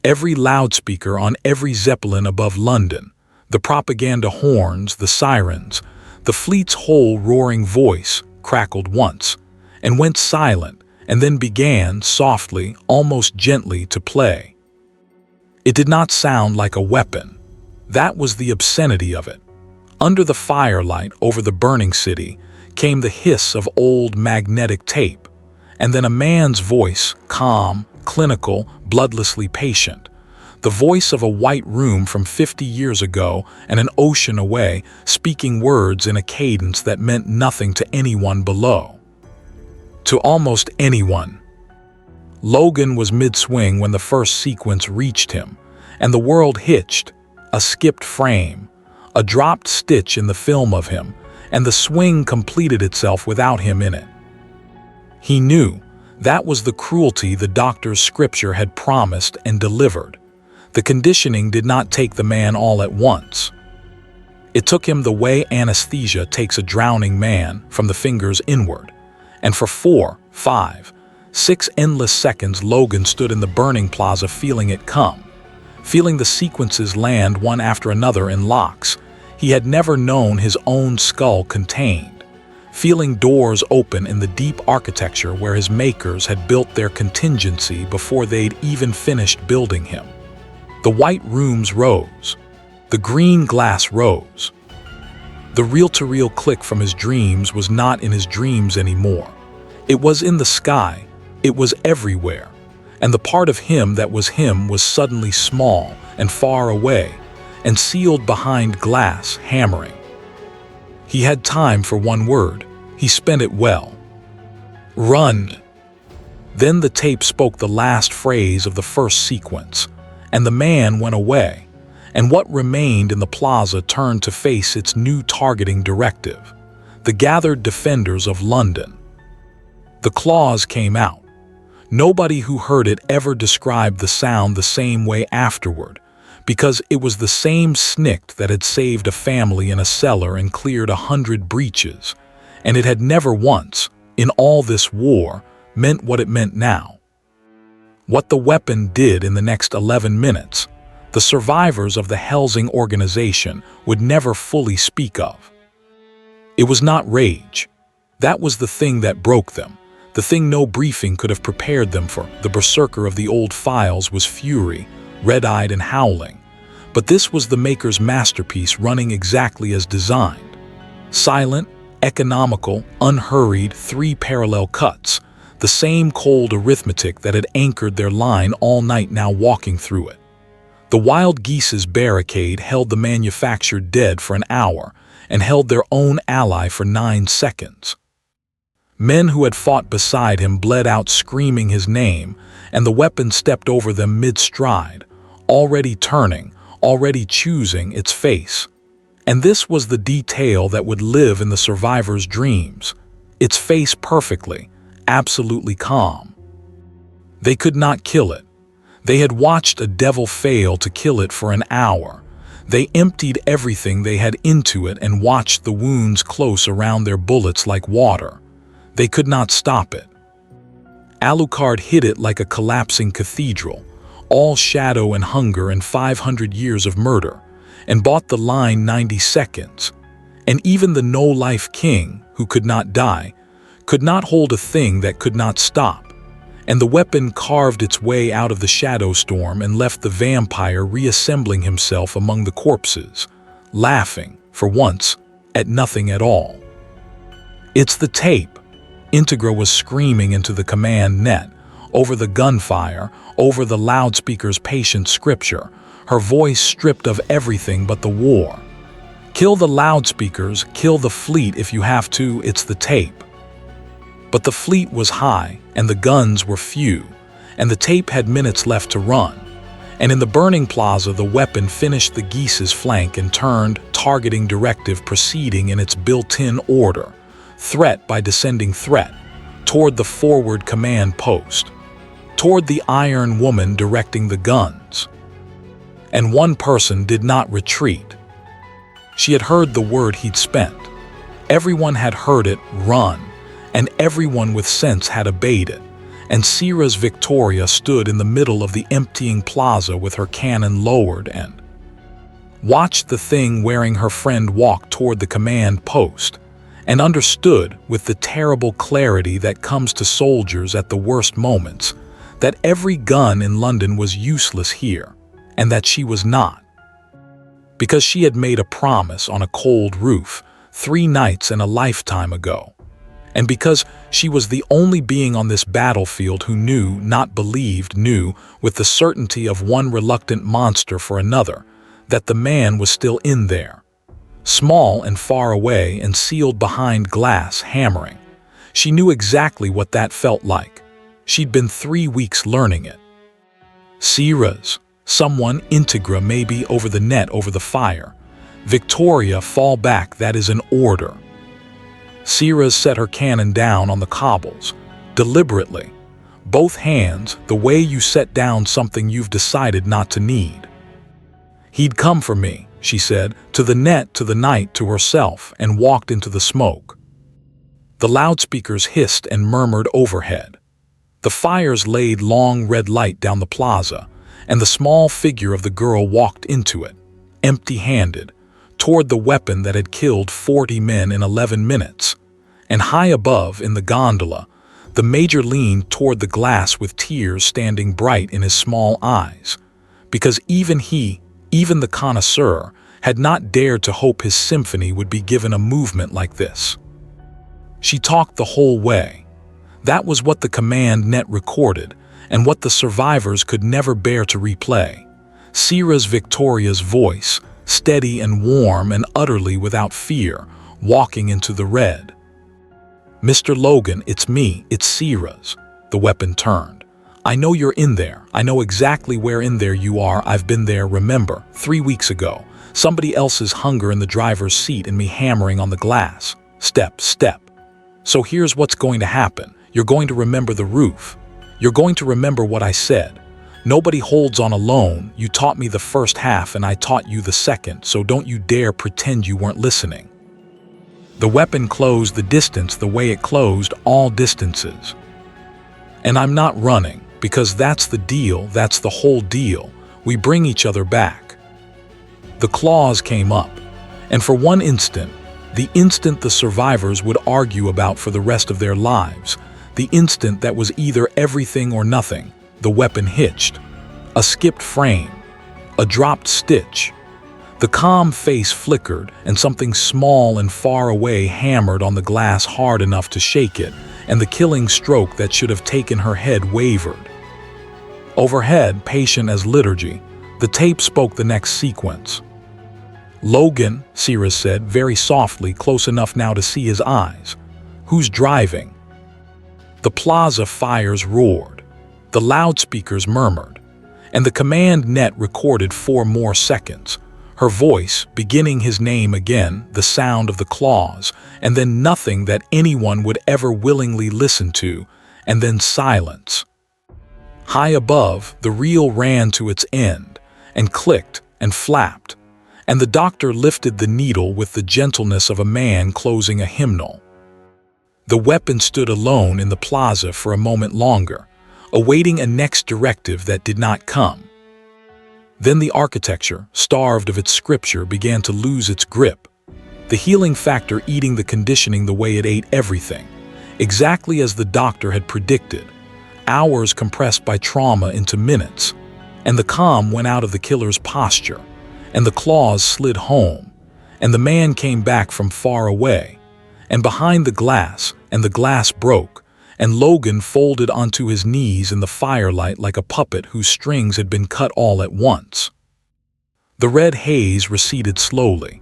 Every loudspeaker on every Zeppelin above London, the propaganda horns, the sirens, the fleet's whole roaring voice crackled once, and went silent, and then began, softly, almost gently, to play. It did not sound like a weapon. That was the obscenity of it. Under the firelight over the burning city came the hiss of old magnetic tape, and then a man's voice, calm, clinical, bloodlessly patient, The voice of a white room from 50 years ago and an ocean away, speaking words in a cadence that meant nothing to anyone below. To almost anyone. Logan was mid-swing when the first sequence reached him, and the world hitched, a skipped frame, a dropped stitch in the film of him, and the swing completed itself without him in it. He knew that was the cruelty the doctor's scripture had promised and delivered. The conditioning did not take the man all at once. It took him the way anesthesia takes a drowning man, from the fingers inward. And for 4, 5, 6 endless seconds Logan stood in the burning plaza feeling it come, feeling the sequences land one after another in locks he had never known his own skull contained, feeling doors open in the deep architecture where his makers had built their contingency before they'd even finished building him. The white rooms rose. The green glass rose. The reel-to-reel click from his dreams was not in his dreams anymore. It was in the sky. It was everywhere. And the part of him that was him was suddenly small and far away and sealed behind glass, hammering. He had time for one word. He spent it well. Run. Then the tape spoke the last phrase of the first sequence, and the man went away, and what remained in the plaza turned to face its new targeting directive, the gathered defenders of London. The claws came out. Nobody who heard it ever described the sound the same way afterward, because it was the same snick that had saved a family in a cellar and cleared 100 breaches, and it had never once, in all this war, meant what it meant now. What the weapon did in the next 11 minutes, the survivors of the Helsing organization would never fully speak of. It was not rage. That was the thing that broke them, the thing no briefing could have prepared them for. The berserker of the old files was fury, red-eyed and howling. But this was the maker's masterpiece running exactly as designed. Silent, economical, unhurried, 3 parallel cuts, the same cold arithmetic that had anchored their line all night now walking through it. The wild geese's barricade held the manufactured dead for an hour and held their own ally for 9 seconds. Men who had fought beside him bled out screaming his name, and the weapon stepped over them mid-stride, already turning, already choosing its face. And this was the detail that would live in the survivors' dreams, its face perfectly, absolutely calm. They could not kill it. They had watched a devil fail to kill it for an hour. They emptied everything they had into it and watched the wounds close around their bullets like water. They could not stop it. Alucard hit it like a collapsing cathedral, all shadow and hunger and 500 years of murder, and bought the line 90 seconds. And even the no-life king, who could not die, could not hold a thing that could not stop. And the weapon carved its way out of the shadow storm and left the vampire reassembling himself among the corpses, laughing, for once, at nothing at all. It's the tape. Integra was screaming into the command net, over the gunfire, over the loudspeaker's patient scripture, her voice stripped of everything but the war. Kill the loudspeakers, kill the fleet if you have to, it's the tape. But the fleet was high, and the guns were few, and the tape had minutes left to run. And in the burning plaza the weapon finished the geese's flank and turned, targeting directive proceeding in its built-in order, threat by descending threat, toward the forward command post, toward the Iron Woman directing the guns. And one person did not retreat. She had heard the word he'd spent. Everyone had heard it, run, and everyone with sense had obeyed it. And Sierra's Victoria stood in the middle of the emptying plaza with her cannon lowered and watched the thing wearing her friend walk toward the command post, and understood, with the terrible clarity that comes to soldiers at the worst moments, that every gun in London was useless here, and that she was not. Because she had made a promise on a cold roof 3 nights and a lifetime ago. And because she was the only being on this battlefield who knew, not believed, knew, with the certainty of one reluctant monster for another, that the man was still in there. Small and far away and sealed behind glass, hammering. She knew exactly what that felt like. She'd been 3 weeks learning it. Sierra's, someone, Integra maybe over the net over the fire. Victoria, fall back, that is an order. Sierra's set her cannon down on the cobbles, deliberately. Both hands, the way you set down something you've decided not to need. He'd come for me, she said, to the net, to the night, to herself, and walked into the smoke. The loudspeakers hissed and murmured overhead. The fires laid long red light down the plaza, and the small figure of the girl walked into it, empty-handed, toward the weapon that had killed 40 men in 11 minutes. And high above, in the gondola, the major leaned toward the glass with tears standing bright in his small eyes, because even he, even the connoisseur, had not dared to hope his symphony would be given a movement like this. She talked the whole way. That was what the command net recorded, and what the survivors could never bear to replay. Sierra's Victoria's voice, steady and warm and utterly without fear, walking into the red. "Mr. Logan, it's me, it's Sierra's." The weapon turned. "I know you're in there. I know exactly where in there you are. I've been there, remember, 3 weeks ago. Somebody else's hunger in the driver's seat and me hammering on the glass. Step, step. So here's what's going to happen. You're going to remember the roof. You're going to remember what I said. Nobody holds on alone. You taught me the first half and I taught you the second, so don't you dare pretend you weren't listening." The weapon closed the distance the way it closed all distances. "And I'm not running, because that's the deal, that's the whole deal. We bring each other back." The claws came up, and for one instant, the instant the survivors would argue about for the rest of their lives, the instant that was either everything or nothing, the weapon hitched. A skipped frame. A dropped stitch. The calm face flickered, and something small and far away hammered on the glass hard enough to shake it, and the killing stroke that should have taken her head wavered. Overhead, patient as liturgy, the tape spoke the next sequence. "Logan," Sierra said, very softly, close enough now to see his eyes. "Who's driving?" The plaza fires roared. The loudspeakers murmured. And the command net recorded 4 more seconds. Her voice, beginning his name again, the sound of the claws, and then nothing that anyone would ever willingly listen to, and then silence. High above, the reel ran to its end, and clicked and flapped, and the doctor lifted the needle with the gentleness of a man closing a hymnal. The weapon stood alone in the plaza for a moment longer, awaiting a next directive that did not come. Then the architecture, starved of its scripture, began to lose its grip, the healing factor eating the conditioning the way it ate everything, exactly as the doctor had predicted, hours compressed by trauma into minutes, and the calm went out of the killer's posture, and the claws slid home, and the man came back from far away, and behind the glass, and the glass broke, and Logan folded onto his knees in the firelight like a puppet whose strings had been cut all at once. The red haze receded slowly.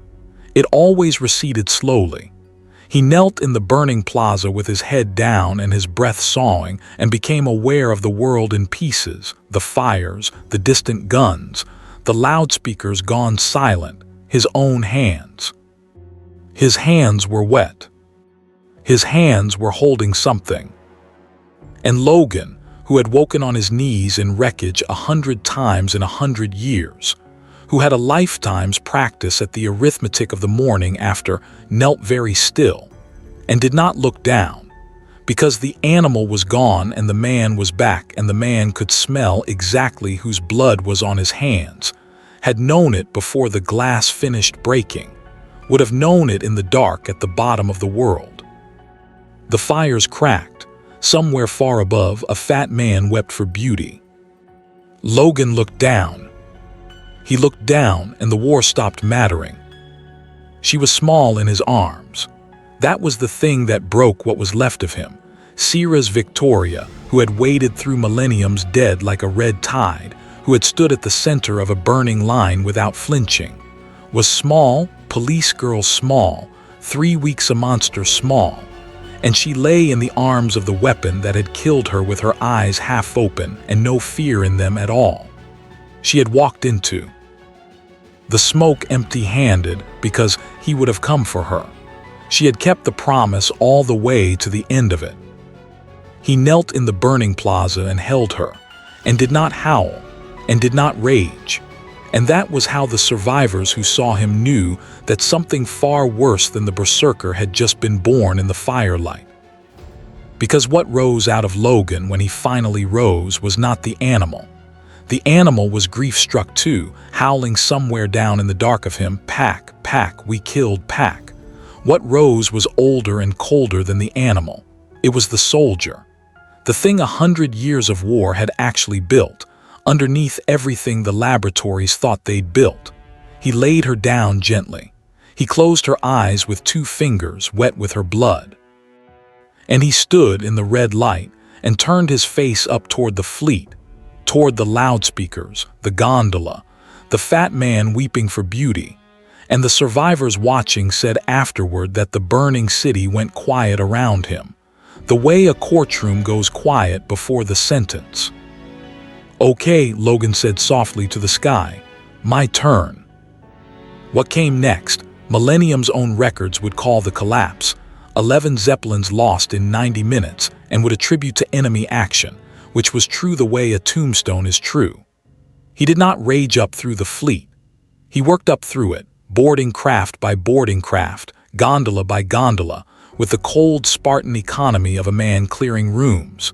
It always receded slowly. He knelt in the burning plaza with his head down and his breath sawing, and became aware of the world in pieces, the fires, the distant guns, the loudspeakers gone silent, his own hands. His hands were wet. His hands were holding something. And Logan, who had woken on his knees in wreckage 100 times in 100 years, who had a lifetime's practice at the arithmetic of the morning after, knelt very still, and did not look down, because the animal was gone and the man was back, and the man could smell exactly whose blood was on his hands, had known it before the glass finished breaking, would have known it in the dark at the bottom of the world. The fires cracked. Somewhere far above, a fat man wept for beauty. Logan looked down. He looked down, and the war stopped mattering. She was small in his arms. That was the thing that broke what was left of him. Sierra's Victoria, who had waded through millenniums dead like a red tide, who had stood at the center of a burning line without flinching, was small, police girl small, 3 weeks a monster small, and she lay in the arms of the weapon that had killed her with her eyes half open and no fear in them at all. She had walked into the smoke empty-handed because he would have come for her. She had kept the promise all the way to the end of it. He knelt in the burning plaza and held her, and did not howl, and did not rage. And that was how the survivors who saw him knew that something far worse than the berserker had just been born in the firelight. Because what rose out of Logan when he finally rose was not the animal. The animal was grief-struck too, howling somewhere down in the dark of him, "Pack, pack, we killed Pack." What rose was older and colder than the animal. It was the soldier. The thing 100 years of war had actually built, underneath everything the laboratories thought they'd built. He laid her down gently. He closed her eyes with 2 fingers wet with her blood. And he stood in the red light and turned his face up toward the fleet, toward the loudspeakers, the gondola, the fat man weeping for beauty. And the survivors watching said afterward that the burning city went quiet around him, the way a courtroom goes quiet before the sentence. "Okay," Logan said softly to the sky. "My turn." What came next, Millennium's own records would call the collapse. 11 Zeppelins lost in 90 minutes and would attribute to enemy action, which was true the way a tombstone is true. He did not rage up through the fleet. He worked up through it, boarding craft by boarding craft, gondola by gondola, with the cold Spartan economy of a man clearing rooms.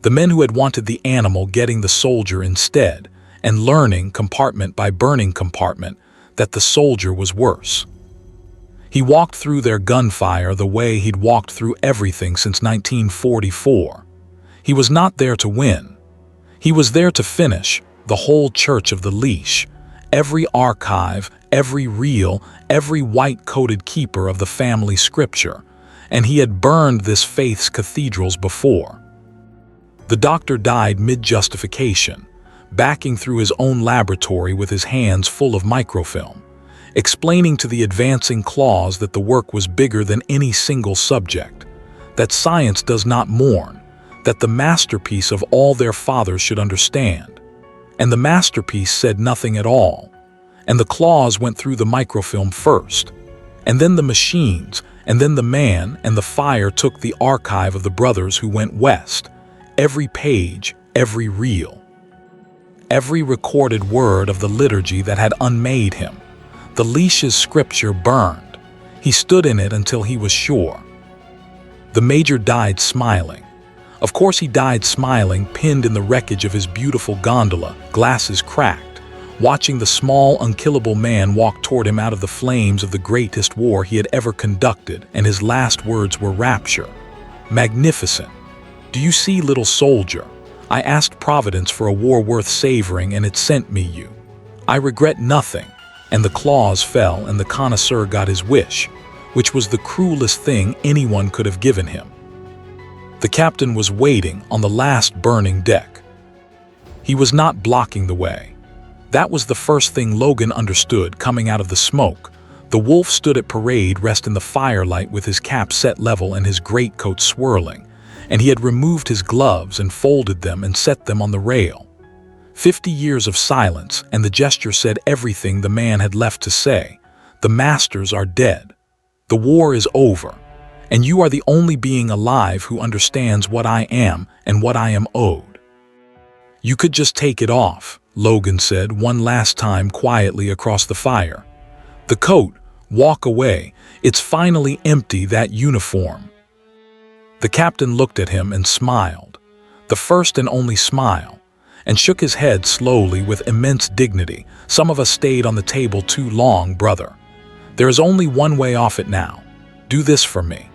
The men who had wanted the animal getting the soldier instead, and learning, compartment by burning compartment, that the soldier was worse. He walked through their gunfire the way he'd walked through everything since 1944. He was not there to win. He was there to finish the whole church of the leash, every archive, every reel, every white-coated keeper of the family scripture, and he had burned this faith's cathedrals before. The doctor died mid-justification, backing through his own laboratory with his hands full of microfilm, explaining to the advancing claws that the work was bigger than any single subject, that science does not mourn, that the masterpiece of all their fathers should understand. And the masterpiece said nothing at all, and the claws went through the microfilm first, and then the machines, and then the man and the fire took the archive of the brothers who went west, every page, every reel, every recorded word of the liturgy that had unmade him. The leash's scripture burned. He stood in it until he was sure. The major died smiling. Of course he died smiling, pinned in the wreckage of his beautiful gondola, glasses cracked, watching the small, unkillable man walk toward him out of the flames of the greatest war he had ever conducted, and his last words were rapture. Magnificent. "Do you see, little soldier? I asked Providence for a war worth savoring, and it sent me you. I regret nothing." And the claws fell, and the connoisseur got his wish, which was the cruelest thing anyone could have given him. The captain was waiting on the last burning deck. He was not blocking the way. That was the first thing Logan understood coming out of the smoke. The wolf stood at parade rest in the firelight with his cap set level and his greatcoat swirling, and he had removed his gloves and folded them and set them on the rail. 50 years of silence, and the gesture said everything the man had left to say. The masters are dead. The war is over, and you are the only being alive who understands what I am and what I am owed. You could just take it off, Logan said one last time quietly across the fire. The coat, walk away, it's finally empty, that uniform. The captain looked at him and smiled, the first and only smile, and shook his head slowly with immense dignity. "Some of us stayed on the table too long, brother. There is only one way off it now. Do this for me."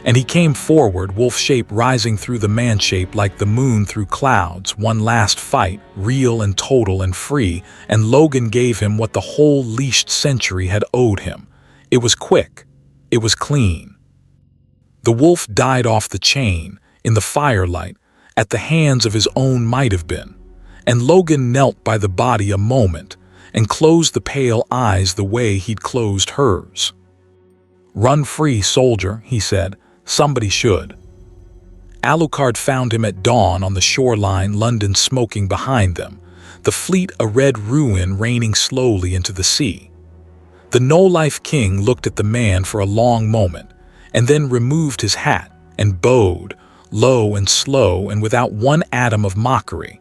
And he came forward, wolf shape rising through the man shape like the moon through clouds. One last fight, real and total and free, and Logan gave him what the whole leashed century had owed him. It was quick. It was clean. The wolf died off the chain, in the firelight, at the hands of his own might have been, and Logan knelt by the body a moment and closed the pale eyes the way he'd closed hers. "Run free, soldier," he said. "Somebody should." Alucard found him at dawn on the shoreline, London smoking behind them, the fleet a red ruin raining slowly into the sea. The no-life king looked at the man for a long moment, and then removed his hat and bowed, low and slow and without one atom of mockery.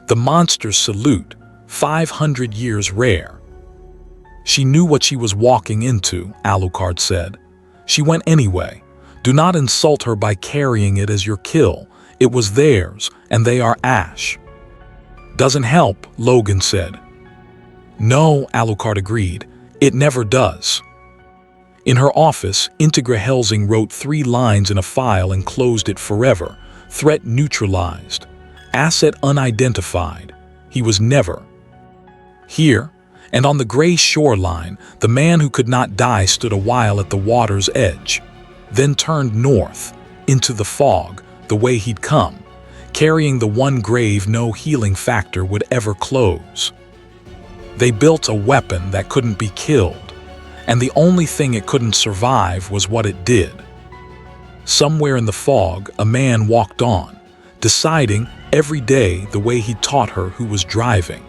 The monster's salute, 500 years rare. "She knew what she was walking into," Alucard said. "She went anyway. Do not insult her by carrying it as your kill. It was theirs, and they are ash." "Doesn't help," Logan said. "No," Alucard agreed. "It never does." In her office, Integra Helsing wrote 3 lines in a file and closed it forever. Threat neutralized. Asset unidentified. He was never. Here, and on the gray shoreline, the man who could not die stood a while at the water's edge, then turned north, into the fog, the way he'd come, carrying the one grave no healing factor would ever close. They built a weapon that couldn't be killed, and the only thing it couldn't survive was what it did. Somewhere in the fog, a man walked on, deciding every day the way he taught her who was driving.